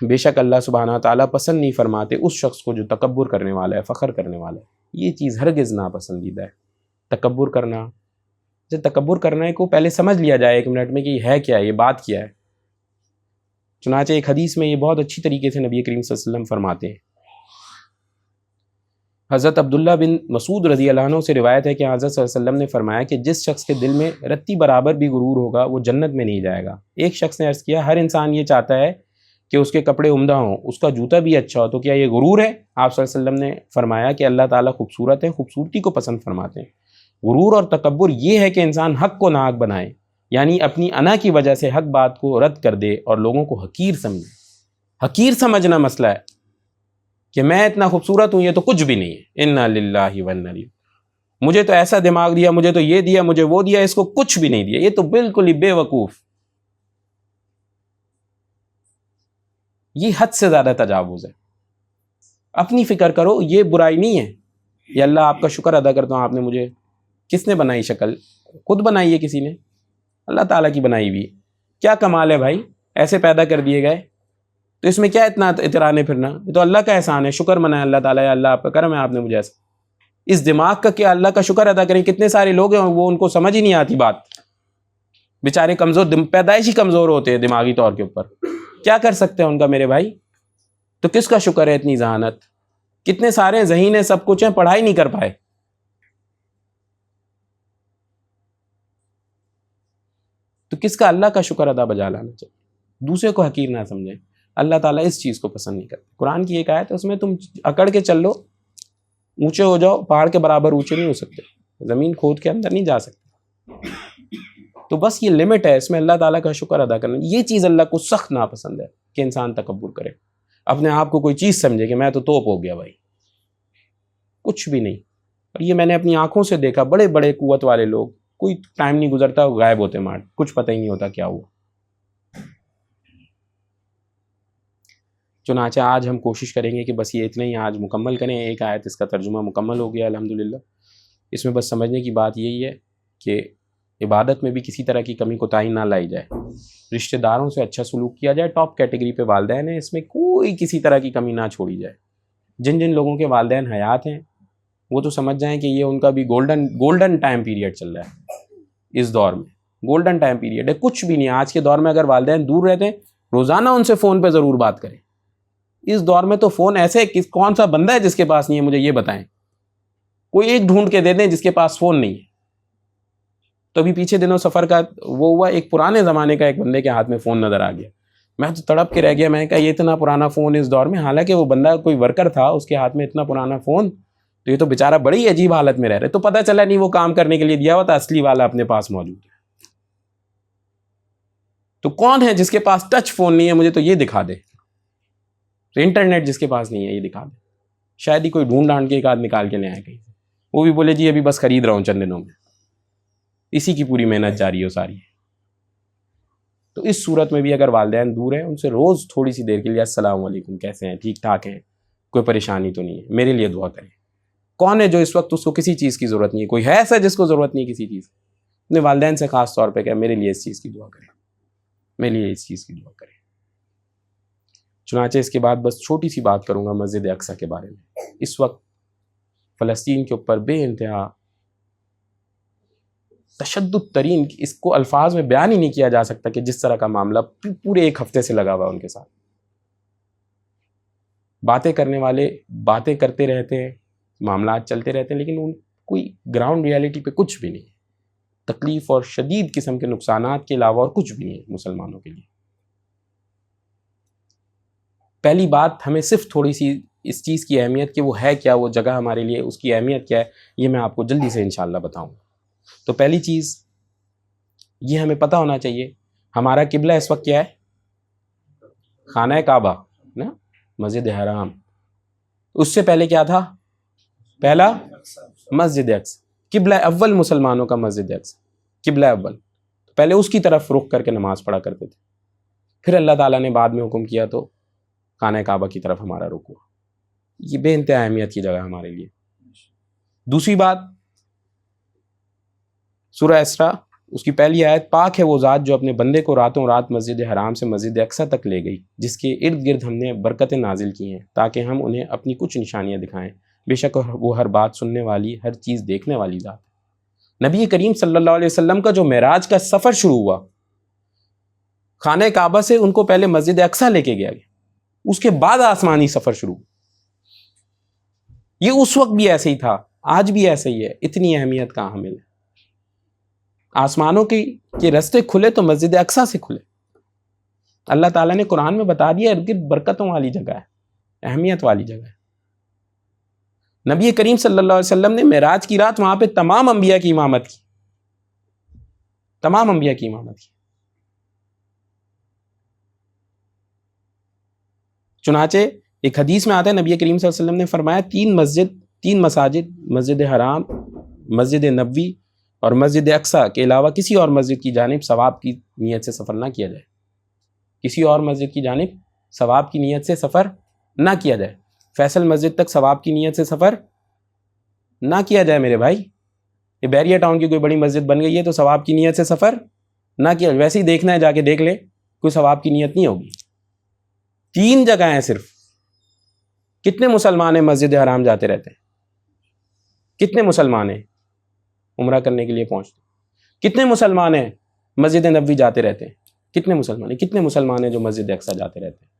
بے شک اللہ سبحانہ تعالیٰ پسند نہیں فرماتے اس شخص کو جو تکبر کرنے والا ہے, فخر کرنے والا ہے. یہ چیز ہرگز ناپسندیدہ ہے, تکبر کرنا. جب تکبر کرنے کو پہلے سمجھ لیا جائے 1 منٹ میں کہ یہ ہے کیا, یہ بات کیا ہے. چنانچہ ایک حدیث میں یہ بہت اچھی طریقے سے نبی کریم صلی اللہ علیہ وسلم فرماتے ہیں. حضرت عبداللہ بن مسعود رضی اللہ عنہ سے روایت ہے کہ حضرت صلی اللہ علیہ وسلم نے فرمایا کہ جس شخص کے دل میں رتی برابر بھی غرور ہوگا وہ جنت میں نہیں جائے گا. ایک شخص نے عرض کیا, ہر انسان یہ چاہتا ہے کہ اس کے کپڑے عمدہ ہوں, اس کا جوتا بھی اچھا ہو, تو کیا یہ غرور ہے؟ آپ صلی اللہ علیہ وسلم نے فرمایا کہ اللہ تعالیٰ خوبصورت ہے, خوبصورتی کو پسند فرماتے ہیں. غرور اور تکبر یہ ہے کہ انسان حق کو ناحق بنائے, یعنی اپنی انا کی وجہ سے حق بات کو رد کر دے اور لوگوں کو حقیر سمجھے. حقیر سمجھنا مسئلہ ہے کہ میں اتنا خوبصورت ہوں, یہ تو کچھ بھی نہیں ہے. انا للہ و انا الیہ, مجھے تو ایسا دماغ دیا, مجھے تو یہ دیا, مجھے وہ دیا, اس کو کچھ بھی نہیں دیا, یہ تو بالکل ہی بے وقوف. یہ حد سے زیادہ تجاوز ہے. اپنی فکر کرو, یہ برائی نہیں ہے. یہ اللہ آپ کا شکر ادا کرتا ہوں, آپ نے مجھے کس نے بنائی شکل؟ خود بنائی ہے کسی نے, اللہ تعالیٰ کی بنائی ہوئی. کیا کمال ہے بھائی, ایسے پیدا کر دیے گئے, تو اس میں کیا اتنا اترانے پھرنا؟ یہ تو اللہ کا احسان ہے, شکر منائے اللہ تعالیٰ, یا اللہ آپ کا کرم ہے, آپ نے مجھے ایسا. اس دماغ کا کیا اللہ کا شکر ادا کریں؟ کتنے سارے لوگ ہیں وہ ان کو سمجھ ہی نہیں آتی بات, بیچارے کمزور, پیدائش ہی کمزور ہوتے ہیں دماغی طور کے اوپر. کیا کر سکتے ہیں ان کا میرے بھائی؟ تو کس کا شکر ہے اتنی ذہانت؟ کتنے سارے ذہین ہیں, سب کچھ ہیں, پڑھائی نہیں کر پائے. تو کس کا اللہ کا شکر ادا بجا لانا چاہیے. دوسرے کو حقیر نہ سمجھیں, اللہ تعالیٰ اس چیز کو پسند نہیں کرتے. قرآن کی ایک آیت ہے, اس میں تم اکڑ کے چل لو, اونچے ہو جاؤ, پہاڑ کے برابر اونچے نہیں ہو سکتے, زمین کھود کے اندر نہیں جا سکتے. تو بس یہ لمٹ ہے, اس میں اللہ تعالیٰ کا شکر ادا کرنا. یہ چیز اللہ کو سخت ناپسند ہے کہ انسان تکبر کرے, اپنے آپ کو کوئی چیز سمجھے کہ میں تو توپ ہو گیا بھائی, کچھ بھی نہیں. اور یہ میں نے اپنی آنکھوں سے دیکھا, بڑے بڑے قوت والے لوگ, کوئی ٹائم نہیں گزرتا غائب ہوتے مار, کچھ پتہ ہی نہیں ہوتا کیا ہوا. چنانچہ آج ہم کوشش کریں گے کہ بس یہ اتنے ہی آج مکمل کریں. ایک آیت اس کا ترجمہ مکمل ہو گیا الحمدللہ. اس میں بس سمجھنے کی بات یہی ہے کہ عبادت میں بھی کسی طرح کی کمی کوتاہی نہ لائی جائے, رشتہ داروں سے اچھا سلوک کیا جائے. ٹاپ کیٹیگری پہ والدین ہیں, اس میں کوئی کسی طرح کی کمی نہ چھوڑی جائے. جن جن لوگوں کے والدین حیات ہیں وہ تو سمجھ جائیں کہ یہ ان کا بھی گولڈن ٹائم پیریڈ چل رہا ہے. اس دور میں گولڈن ٹائم پیریڈ ہے, کچھ بھی نہیں. آج کے دور میں اگر والدین دور رہتے ہیں, روزانہ ان سے فون پہ ضرور بات کریں. اس دور میں تو فون ایسے, کون سا بندہ ہے جس کے پاس نہیں ہے, مجھے یہ بتائیں. کوئی ایک ڈھونڈ کے دے دیں جس کے پاس فون نہیں ہے. تو ابھی پیچھے دنوں سفر کا وہ ہوا, ایک پرانے زمانے کا ایک بندے کے ہاتھ میں فون نظر آ گیا. میں تو تڑپ کے رہ گیا, میں نے کہا یہ اتنا پرانا فون اس دور میں, حالانکہ وہ بندہ کوئی ورکر تھا, اس کے ہاتھ میں اتنا پرانا فون, تو یہ تو بیچارہ بڑی عجیب حالت میں رہ رہے. تو پتہ چلا نہیں وہ کام کرنے کے لیے دیا ہوا تھا, اصلی والا اپنے پاس موجود ہے. تو کون ہے جس کے پاس ٹچ فون نہیں ہے, مجھے تو یہ دکھا دے. انٹرنیٹ جس کے پاس نہیں ہے یہ دکھا دے. شاید ہی کوئی ڈھونڈ کے ایک آدھ نکال کے لے آئے کہیں سے, وہ بھی بولے جی ابھی بس خرید رہا ہوں چند دنوں میں. اسی کی پوری محنت جاری ہو ساری. تو اس صورت میں بھی اگر والدین دور ہیں, ان سے روز تھوڑی سی دیر کے لیے السلام علیکم, کیسے ہیں, ٹھیک ٹھاک ہیں, کوئی پریشانی تو نہیں ہے, میرے لیے دعا کریں. کون ہے جو اس وقت اس کو کسی چیز کی ضرورت نہیں ہے؟ کوئی ہے ایسا جس کو ضرورت نہیں کسی چیز؟ اپنے والدین سے خاص طور پہ کہ میرے لیے اس چیز کی دعا کریں, میرے لیے اس چیز کی دعا کریں. چنانچہ اس کے بعد بس چھوٹی سی بات کروں گا مسجد اقصی کے بارے میں. اس وقت فلسطین کے اوپر بے انتہا تشدد ترین، اس کو الفاظ میں بیان ہی نہیں کیا جا سکتا کہ جس طرح کا معاملہ پورے ایک ہفتے سے لگا ہوا ان کے ساتھ. باتیں کرنے والے باتیں کرتے رہتے ہیں، معاملات چلتے رہتے ہیں، لیکن ان کوئی گراؤنڈ ریالٹی پہ کچھ بھی نہیں. تکلیف اور شدید قسم کے نقصانات کے علاوہ اور کچھ بھی نہیں ہے مسلمانوں کے لیے. پہلی بات، ہمیں صرف تھوڑی سی اس چیز کی اہمیت کہ وہ ہے کیا، وہ جگہ ہمارے لیے اس کی اہمیت کیا ہے، یہ میں آپ کو جلدی سے انشاءاللہ بتاؤں. تو پہلی چیز یہ ہمیں پتہ ہونا چاہیے، ہمارا قبلہ اس وقت کیا ہے؟ خانہ کعبہ نا، مسجد حرام. اس سے پہلے کیا تھا؟ پہلا مسجد اقصی. قبلہ اول مسلمانوں کا مسجد اقصی، قبلہ اول. پہلے اس کی طرف رخ کر کے نماز پڑھا کرتے تھے، پھر اللہ تعالیٰ نے بعد میں حکم کیا تو خانہ کعبہ کی طرف ہمارا رخ ہوا. یہ بے انتہا اہمیت کی جگہ ہمارے لیے. دوسری بات، سورہ اسراء اس کی پہلی آیت، پاک ہے وہ ذات جو اپنے بندے کو راتوں رات مسجد حرام سے مسجد اقصی تک لے گئی، جس کے ارد گرد ہم نے برکتیں نازل کی ہیں تاکہ ہم انہیں اپنی کچھ نشانیاں دکھائیں. بے شک وہ ہر بات سننے والی، ہر چیز دیکھنے والی ذات. نبی کریم صلی اللہ علیہ وسلم کا جو معراج کا سفر شروع ہوا، خانہ کعبہ سے ان کو پہلے مسجد اقصی لے کے گیا، اس کے بعد آسمانی سفر شروع. یہ اس وقت بھی ایسے ہی تھا، آج بھی ایسے ہی ہے. اتنی اہمیت کہاں حامل ہے. آسمانوں کے رستے کھلے تو مسجد اقصی سے کھلے. اللہ تعالیٰ نے قرآن میں بتا دیا ارد گرد برکتوں والی جگہ ہے، اہمیت والی جگہ ہے. نبی کریم صلی اللہ علیہ وسلم نے معراج کی رات وہاں پہ تمام انبیاء کی امامت کی، تمام انبیاء کی امامت کی. چنانچہ ایک حدیث میں آتا ہے، نبی کریم صلی اللہ علیہ وسلم نے فرمایا تین مساجد، مسجد حرام، مسجد نبوی اور مسجد اقصی کے علاوہ کسی اور مسجد کی جانب ثواب کی نیت سے سفر نہ کیا جائے. کسی اور مسجد کی جانب ثواب کی نیت سے سفر نہ کیا جائے. فیصل مسجد تک ثواب کی نیت سے سفر نہ کیا جائے میرے بھائی. یہ بیریا ٹاؤن کی کوئی بڑی مسجد بن گئی ہے تو ثواب کی نیت سے سفر نہ کیا. ویسے ہی دیکھنا ہے، جا کے دیکھ لے، کوئی ثواب کی نیت نہیں ہوگی. 3 جگہ ہیں صرف. کتنے مسلمان ہیں مسجد حرام جاتے رہتے ہیں؟ کتنے مسلمان ہیں عمرہ کرنے کے لیے پہنچتے؟ کتنے مسلمان ہیں مسجد نبوی جاتے رہتے ہیں؟ کتنے مسلمان ہیں؟ کتنے مسلمان ہیں جو مسجد اقصی جاتے رہتے ہیں؟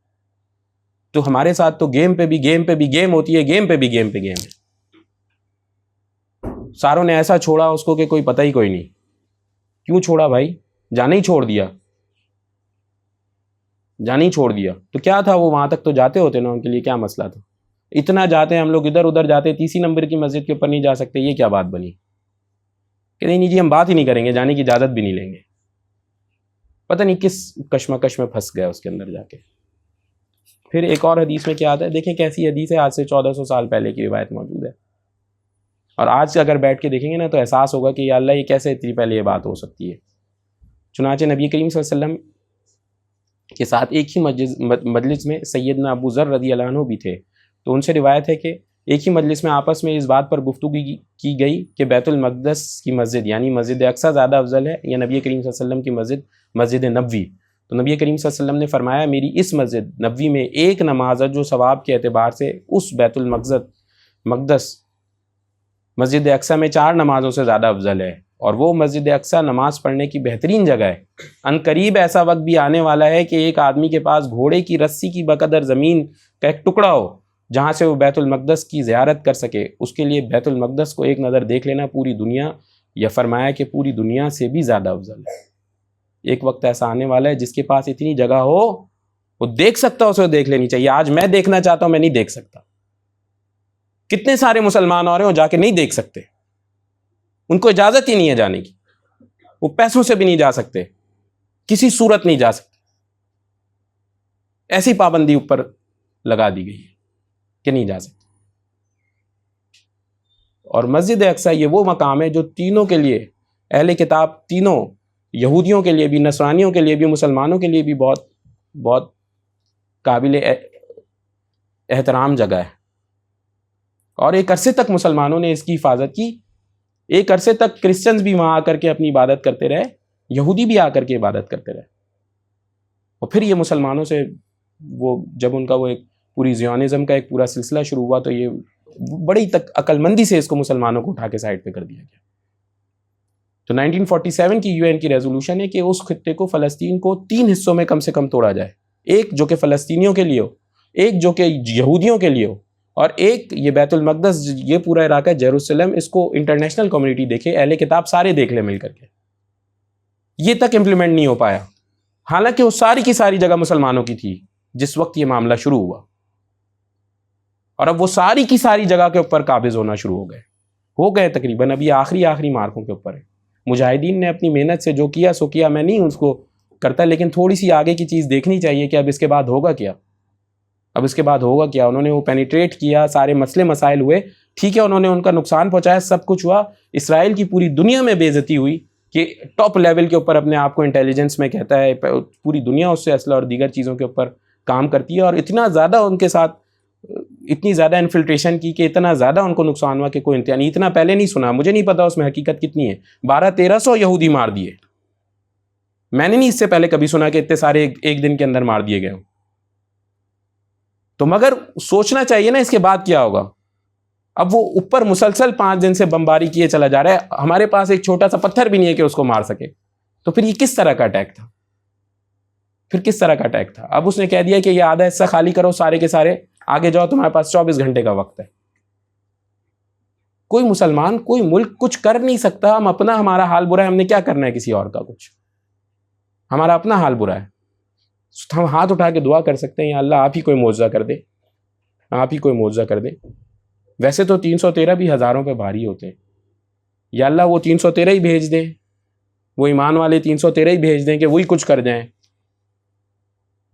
تو ہمارے ساتھ تو گیم پہ بھی گیم ہوتی ہے، گیم پہ گیم ہے. ساروں نے ایسا چھوڑا اس کو کہ کوئی پتہ ہی کوئی نہیں. کیوں چھوڑا بھائی؟ جانا ہی چھوڑ دیا. تو کیا تھا، وہ وہاں تک تو جاتے ہوتے نا، ان کے لیے کیا مسئلہ تھا؟ اتنا جاتے ہیں ہم لوگ، ادھر ادھر جاتے، 30 نمبر کی مسجد کے اوپر نہیں جا سکتے. یہ کیا بات بنی کہ نہیں جی ہم بات ہی نہیں کریں گے، جانے کی اجازت بھی نہیں لیں گے. پتہ نہیں کس کشمکش میں پھنس گیا اس کے اندر جا کے. پھر ایک اور حدیث میں کیا آتا ہے، دیکھیں کیسی حدیث ہے، آج سے 1400 سال پہلے کی روایت موجود ہے. اور آج سے اگر بیٹھ کے دیکھیں گے نا تو احساس ہوگا کہ یا اللہ یہ کیسے اتنی پہلے یہ بات ہو سکتی ہے. چنانچہ نبی کریم صلی اللہ علیہ وسلم کے ساتھ ایک ہی مجلس میں سیدنا ابو ذر رضی اللہ عنہ بھی تھے. تو ان سے روایت ہے کہ ایک ہی مجلس میں آپس میں اس بات پر گفتگو کی گئی کہ بیت المقدس کی مسجد یعنی مسجد اقصی زیادہ افضل ہے یا نبی کریم صلی اللہ علیہ وسلم کی مسجد نبوی. تو نبی کریم صلی اللہ علیہ وسلم نے فرمایا میری اس مسجد نبوی میں ایک نماز جو ثواب کے اعتبار سے اس بیت المقدس مسجد اقصی میں 4 نمازوں سے زیادہ افضل ہے، اور وہ مسجد اقصی نماز پڑھنے کی بہترین جگہ ہے. ان قریب ایسا وقت بھی آنے والا ہے کہ ایک آدمی کے پاس گھوڑے کی رسی کی بقدر زمین کا ایک ٹکڑا ہو جہاں سے وہ بیت المقدس کی زیارت کر سکے. اس کے لیے بیت المقدس کو ایک نظر دیکھ لینا پوری دنیا، یا فرمایا کہ پوری دنیا سے بھی زیادہ افضل ہے. ایک وقت ایسا آنے والا ہے جس کے پاس اتنی جگہ ہو وہ دیکھ سکتا، اسے دیکھ لینی چاہیے. آج میں دیکھنا چاہتا ہوں، میں نہیں دیکھ سکتا. کتنے سارے مسلمان آ رہے ہوں جا کے نہیں دیکھ سکتے، ان کو اجازت ہی نہیں ہے جانے کی. وہ پیسوں سے بھی نہیں جا سکتے، کسی صورت نہیں جا سکتے. ایسی پابندی اوپر لگا دی گئی ہے کہ نہیں جا سکتے. اور مسجد اقصی یہ وہ مقام ہے جو تینوں کے لیے، اہل کتاب تینوں، یہودیوں کے لیے بھی، نصرانیوں کے لیے بھی، مسلمانوں کے لیے بھی بہت بہت قابل احترام جگہ ہے. اور ایک عرصے تک مسلمانوں نے اس کی حفاظت کی. ایک عرصے تک کرسچنز بھی وہاں آ کر کے اپنی عبادت کرتے رہے، یہودی بھی آ کر کے عبادت کرتے رہے. اور پھر یہ مسلمانوں سے وہ جب ان کا وہ ایک پوری زیونزم کا ایک پورا سلسلہ شروع ہوا تو یہ بڑی عقل مندی سے اس کو مسلمانوں کو اٹھا کے سائڈ پہ کر دیا گیا. تو 1947 کی UN کی ریزولوشن ہے کہ اس خطے کو، فلسطین کو 3 حصوں میں کم سے کم توڑا جائے، ایک جو کہ فلسطینیوں کے لیے ہو، ایک جو کہ یہودیوں کے لیے ہو، اور ایک یہ بیت المقدس، یہ پورا علاقہ جیروسلم، اس کو انٹرنیشنل کمیونٹی دیکھے، اہل کتاب سارے دیکھ لیں مل کر کے۔ یہ تک امپلیمنٹ نہیں ہو پایا، حالانکہ وہ ساری کی ساری جگہ مسلمانوں کی تھی جس وقت یہ معاملہ شروع ہوا، اور اب وہ ساری کی ساری جگہ کے اوپر قابض ہونا شروع ہو گئے تقریباً، اب یہ آخری مارکوں کے اوپر ہے۔ مجاہدین نے اپنی محنت سے جو کیا سو کیا، میں نہیں اس کو کرتا، لیکن تھوڑی سی آگے کی چیز دیکھنی چاہیے کہ اب اس کے بعد ہوگا کیا، انہوں نے وہ پینیٹریٹ کیا، سارے مسئلے مسائل ہوئے، ٹھیک ہے، انہوں نے ان کا نقصان پہنچایا، سب کچھ ہوا، اسرائیل کی پوری دنیا میں بے عزتی ہوئی کہ ٹاپ لیول کے اوپر اپنے آپ کو انٹیلیجنس میں کہتا ہے، پوری دنیا اس سے اسلحہ اور دیگر چیزوں کے اوپر کام کرتی ہے، اور اتنا زیادہ ان کے ساتھ اتنی زیادہ انفلٹریشن کی کہ اتنا زیادہ ان کو نقصان ہوا کہ کوئی انتہا نہیں۔ اتنا پہلے نہیں سنا، مجھے نہیں پتا اس میں حقیقت کتنی ہے، 1200-1300 یہودی مار دیے، میں نے نہیں اس سے پہلے کبھی سنا کہ اتنے سارے ایک دن کے اندر مار دیے گئے ہوں۔ تو مگر سوچنا چاہیے نا اس کے بعد کیا ہوگا۔ اب وہ اوپر مسلسل 5 دن سے بمباری کیے چلا جا رہا ہے، ہمارے پاس ایک چھوٹا سا پتھر بھی نہیں ہے کہ اس کو مار سکے، تو پھر یہ کس طرح کا اٹیک تھا؟ اب اس نے کہہ دیا کہ یہ آدھا حصہ خالی کرو، سارے کے سارے آگے جاؤ، تمہارے پاس 24 گھنٹے کا وقت ہے۔ کوئی مسلمان، کوئی ملک کچھ کر نہیں سکتا، ہمارا حال برا ہے، ہم نے کیا کرنا ہے کسی اور کا کچھ، ہمارا اپنا حال برا ہے، ہم ہاتھ اٹھا کے دعا کر سکتے ہیں، یا اللہ آپ ہی کوئی معجزہ کر دے، ویسے تو 313 بھی ہزاروں پہ بھاری ہوتے ہیں، یا اللہ وہ 313 ہی بھیج دے، وہ ایمان والے 313 ہی بھیج دیں کہ وہی کچھ کر جائیں،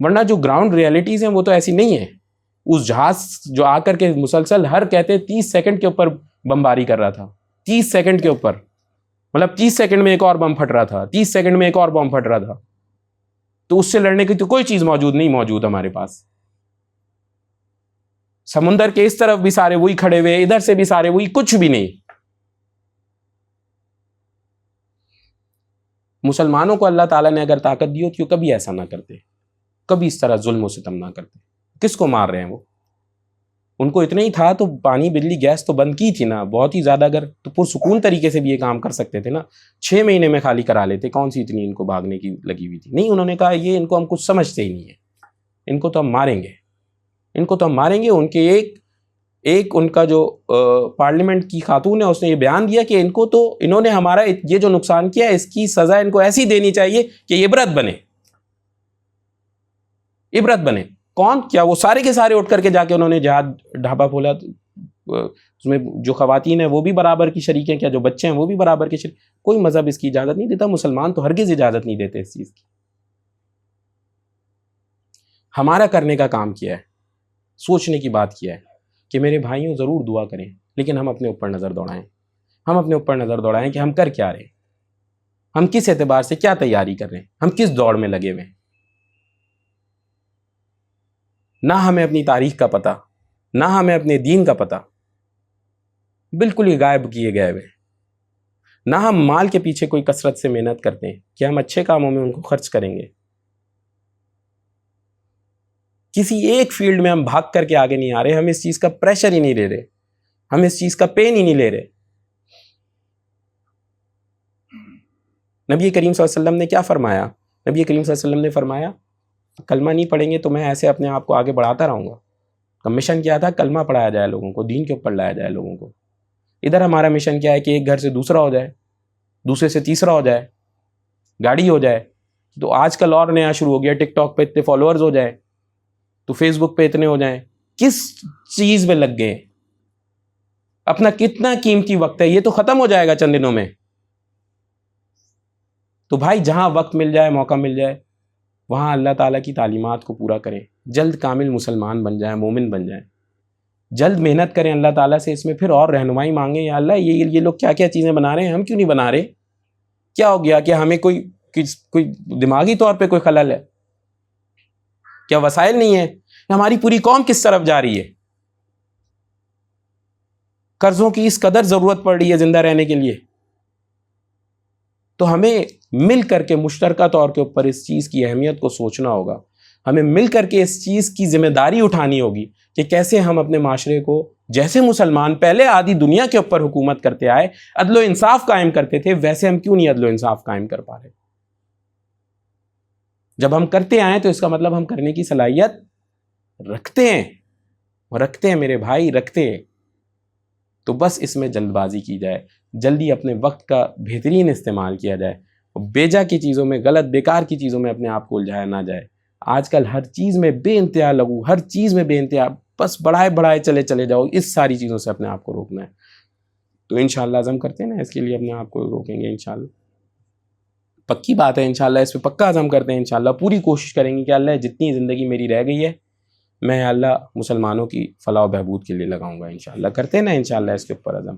ورنہ جو گراؤنڈ ریئلٹیز ہیں وہ تو ایسی نہیں ہیں۔ اس جہاز جو آ کر کے مسلسل ہر کہتے 30 سیکنڈ کے اوپر بمباری کر رہا تھا، 30 سیکنڈ کے اوپر، مطلب 30 سیکنڈ میں ایک اور بم پھٹ رہا تھا، 30 سیکنڈ میں ایک اور بم پھٹ رہا تھا، تو اس سے لڑنے کی تو کوئی چیز موجود ہمارے پاس۔ سمندر کے اس طرف بھی سارے وہی کھڑے ہوئے، ادھر سے بھی سارے وہی، کچھ بھی نہیں۔ مسلمانوں کو اللہ تعالیٰ نے اگر طاقت دی ہوتی، کبھی ایسا نہ کرتے، کبھی اس طرح ظلم و ستم نہ کرتے۔ کس کو مار رہے ہیں وہ؟ ان کو اتنا ہی تھا تو پانی بجلی گیس تو بند کی تھی نا، بہت ہی زیادہ، اگر تو پرسکون طریقے سے بھی یہ کام کر سکتے تھے نا، 6 مہینے میں خالی کرا لیتے، کون سی اتنی ان کو بھاگنے کی لگی ہوئی تھی؟ نہیں، انہوں نے کہا یہ ان کو ہم کچھ سمجھتے ہی نہیں ہے، ان کو تو ہم ماریں گے۔ ان کے ایک ان کا جو پارلیمنٹ کی خاتون ہے، اس نے یہ بیان دیا کہ انہوں نے ہمارا یہ جو نقصان کیا ہے، اس کی سزا ان کو ایسی دینی چاہیے کہ یہ عبرت بنے۔ کون؟ کیا وہ سارے کے سارے اٹھ کر کے جا کے انہوں نے جہاد ڈھابہ کھولا؟ اس میں جو خواتین ہیں وہ بھی برابر کی شریک ہیں، کیا جو بچے ہیں وہ بھی برابر کے شریک؟ کوئی مذہب اس کی اجازت نہیں دیتا، مسلمان تو ہرگز اجازت نہیں دیتے اس چیز کی۔ ہمارا کرنے کا کام کیا ہے، سوچنے کی بات کیا ہے کہ میرے بھائیوں ضرور دعا کریں، لیکن ہم اپنے اوپر نظر دوڑائیں کہ ہم کر کیا رہے ہیں، ہم کس اعتبار سے کیا تیاری کر رہے ہیں، ہم کس دوڑ میں لگے ہوئے ہیں۔ نہ ہمیں اپنی تاریخ کا پتہ، نہ ہمیں اپنے دین کا پتہ، بالکل ہی غائب کیے گئے ہوئے۔ نہ ہم مال کے پیچھے کوئی کثرت سے محنت کرتے ہیں کہ ہم اچھے کاموں میں ان کو خرچ کریں گے۔ کسی ایک فیلڈ میں ہم بھاگ کر کے آگے نہیں آ رہے، ہم اس چیز کا پریشر ہی نہیں لے رہے، ہم اس چیز کا پین ہی نہیں لے رہے۔ نبی کریم صلی اللہ علیہ وسلم نے کیا فرمایا؟ نبی کریم صلی اللہ علیہ وسلم نے فرمایا کلمہ نہیں پڑھیں گے تو میں ایسے اپنے آپ کو آگے بڑھاتا رہوں گا۔ تو مشن کیا تھا؟ کلمہ پڑھایا جائے لوگوں کو، دین کے اوپر لایا جائے لوگوں کو۔ ادھر ہمارا مشن کیا ہے کہ ایک گھر سے دوسرا ہو جائے، دوسرے سے تیسرا ہو جائے، گاڑی ہو جائے۔ تو آج کل اور نیا شروع ہو گیا، ٹک ٹاک پہ اتنے فالوورز ہو جائیں، تو فیس بک پہ اتنے ہو جائیں۔ کس چیز میں لگ گئے؟ اپنا کتنا قیمتی وقت ہے، یہ تو ختم ہو جائے گا چند دنوں میں۔ تو بھائی جہاں وقت مل جائے، موقع مل جائے، وہاں اللہ تعالیٰ کی تعلیمات کو پورا کریں، جلد کامل مسلمان بن جائیں، مومن بن جائیں، جلد محنت کریں اللہ تعالیٰ سے، اس میں پھر اور رہنمائی مانگیں، یا اللہ یہ لوگ کیا کیا چیزیں بنا رہے ہیں، ہم کیوں نہیں بنا رہے؟ کیا ہو گیا؟ کیا ہمیں کوئی دماغی طور پہ کوئی خلل ہے؟ کیا وسائل نہیں ہیں؟ ہماری پوری قوم کس طرف جا رہی ہے؟ قرضوں کی اس قدر ضرورت پڑ رہی ہے زندہ رہنے کے لیے۔ تو ہمیں مل کر کے مشترکہ طور کے اوپر اس چیز کی اہمیت کو سوچنا ہوگا۔ ہمیں مل کر کے اس چیز کی ذمہ داری اٹھانی ہوگی کہ کیسے ہم اپنے معاشرے کو، جیسے مسلمان پہلے آدھی دنیا کے اوپر حکومت کرتے آئے، عدل و انصاف قائم کرتے تھے، ویسے ہم کیوں نہیں عدل و انصاف قائم کر پا رہے؟ جب ہم کرتے آئے تو اس کا مطلب ہم کرنے کی صلاحیت رکھتے ہیں، رکھتے ہیں میرے بھائی، رکھتے ہیں۔ تو بس اس میں جلد بازی کی جائے، جلدی اپنے وقت کا بہترین استعمال کیا جائے، بیجا کی چیزوں میں، غلط بیکار کی چیزوں میں اپنے آپ کو الجھایا نہ جائے۔ آج کل ہر چیز میں بے انتہا لگو، ہر چیز میں بے انتہا، بس بڑھائے چلے جاؤ، اس ساری چیزوں سے اپنے آپ کو روکنا ہے۔ تو انشاءاللہ عزم کرتے ہیں نا اس کے لیے اپنے آپ کو روکیں گے انشاءاللہ، پکی بات ہے انشاءاللہ، اس پہ پکا عزم کرتے ہیں انشاءاللہ، پوری کوشش کریں گے کہ اللہ جتنی زندگی میری رہ گئی ہے میں اللہ مسلمانوں کی فلاح و بہبود کے لیے لگاؤں گا انشاءاللہ۔ کرتے ہیں نا انشاءاللہ اس کے اوپر عزم۔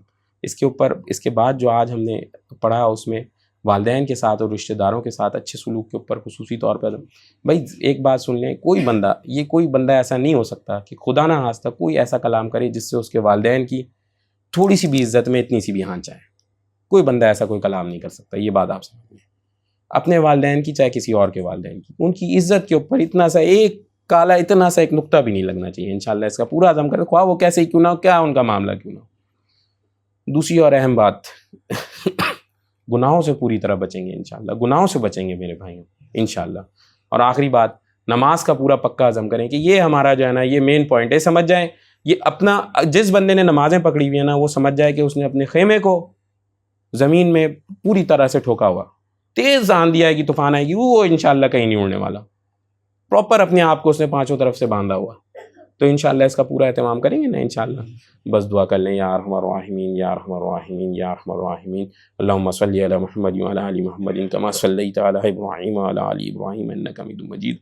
اس کے بعد جو آج ہم نے پڑھا اس میں والدین کے ساتھ اور رشتہ داروں کے ساتھ اچھے سلوک کے اوپر خصوصی طور پر عزم۔ بھائی ایک بات سن لیں، کوئی بندہ ایسا نہیں ہو سکتا کہ خدا نہ خواستہ کوئی ایسا کلام کرے جس سے اس کے والدین کی تھوڑی سی بھی عزت میں اتنی سی بھی ہان چاہے۔ کوئی بندہ ایسا کوئی کلام نہیں کر سکتا، یہ بات آپ سمجھ لیں۔ اپنے والدین کی چاہے کسی اور کے والدین کی، ان کی عزت کے اوپر اتنا سا ایک نقطہ بھی نہیں لگنا چاہیے انشاءاللہ۔ اس کا پورا عزم کرے، خواہ وہ کیسے ہی کیوں نہ ہو، کیا ان کا معاملہ کیوں نہ ہو۔ دوسری اور اہم بات، گناہوں سے پوری طرح بچیں گے انشاءاللہ، گناہوں سے بچیں گے میرے بھائیوں انشاءاللہ۔ اور آخری بات، نماز کا پورا پکا عزم کریں کہ یہ ہمارا جو ہے نا یہ مین پوائنٹ ہے، سمجھ جائیں یہ اپنا، جس بندے نے نمازیں پکڑی ہوئی ہیں نا وہ سمجھ جائے کہ اس نے اپنے خیمے کو زمین میں پوری طرح سے ٹھوکا ہوا، تیز آندھی آئے گی، طوفان آئے گی، وہ انشاءاللہ کہیں نہیں اڑنے والا، پراپر اپنے آپ کو اس نے پانچوں طرف سے باندھا ہوا۔ تو انشاءاللہ اس کا پورا اہتمام کریں گے نا انشاءاللہ۔ بس دعا کر لیں، یا ارحم الراحمین یا ارحم الراحمین یا ارحم الراحمین، اللہم صلی علی محمد وعلی آل محمد کما صلیت علی ابراہیم وعلی آل ابراہیم انک حمید مجید،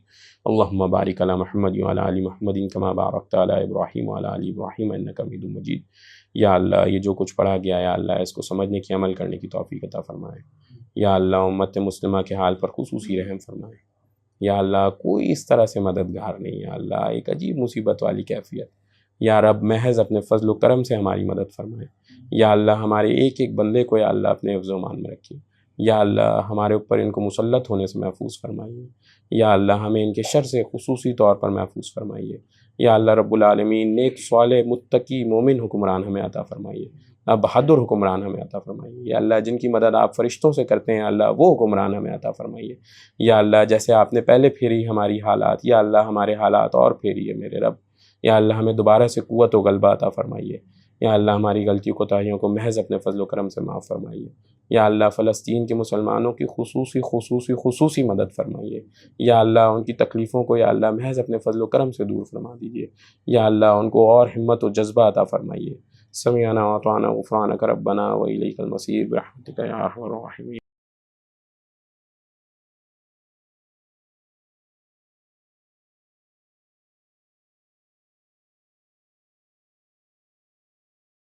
اللہم بارک علی محمد وعلی آل محمد کما بارکت علی ابراہیم وعلی آل ابراہیم انک حمید مجید۔ یا اللہ یہ جو کچھ پڑھا گیا یا اللہ اس کو سمجھنے کی، عمل کرنے کی توفیق عطا فرمائے۔ یا اللہ امت مسلمہ کے حال پر خصوصی رحم فرمائے۔ یا اللہ کوئی اس طرح سے مددگار نہیں، یا اللہ ایک عجیب مصیبت والی کیفیت، یا رب محض اپنے فضل و کرم سے ہماری مدد فرمائے۔ یا اللہ ہمارے ایک ایک بندے کو یا اللہ اپنے حفظ و امان میں رکھیے۔ یا اللہ ہمارے اوپر ان کو مسلط ہونے سے محفوظ فرمائیے۔ یا اللہ ہمیں ان کے شر سے خصوصی طور پر محفوظ فرمائیے۔ یا اللہ رب العالمین نیک صالح متقی مومن حکمران ہمیں عطا فرمائیے، بہادر حکمران ہمیں عطا فرمائیے۔ یا اللہ جن کی مدد آپ فرشتوں سے کرتے ہیں اللہ وہ حکمران ہمیں عطا فرمائیے۔ یا اللہ جیسے آپ نے پہلے پھیری ہماری حالات، یا اللہ ہمارے حالات اور پھیریے میرے رب۔ یا اللہ ہمیں دوبارہ سے قوت و غلبہ عطا فرمائیے۔ یا اللہ ہماری غلطی کوتاہیوں کو محض اپنے فضل و کرم سے معاف فرمائیے۔ یا اللہ فلسطین کے مسلمانوں کی خصوصی مدد فرمائیے۔ یا اللہ ان کی تکلیفوں کو یا اللہ محض اپنے فضل و کرم سے دور فرما دیجیے۔ یا اللہ ان کو اور ہمت و جذبہ عطا فرمائیے۔ سمعنا واطعنا غفرانک ربنا و الیک المصیر برحمتک یا ارحم الراحمین۔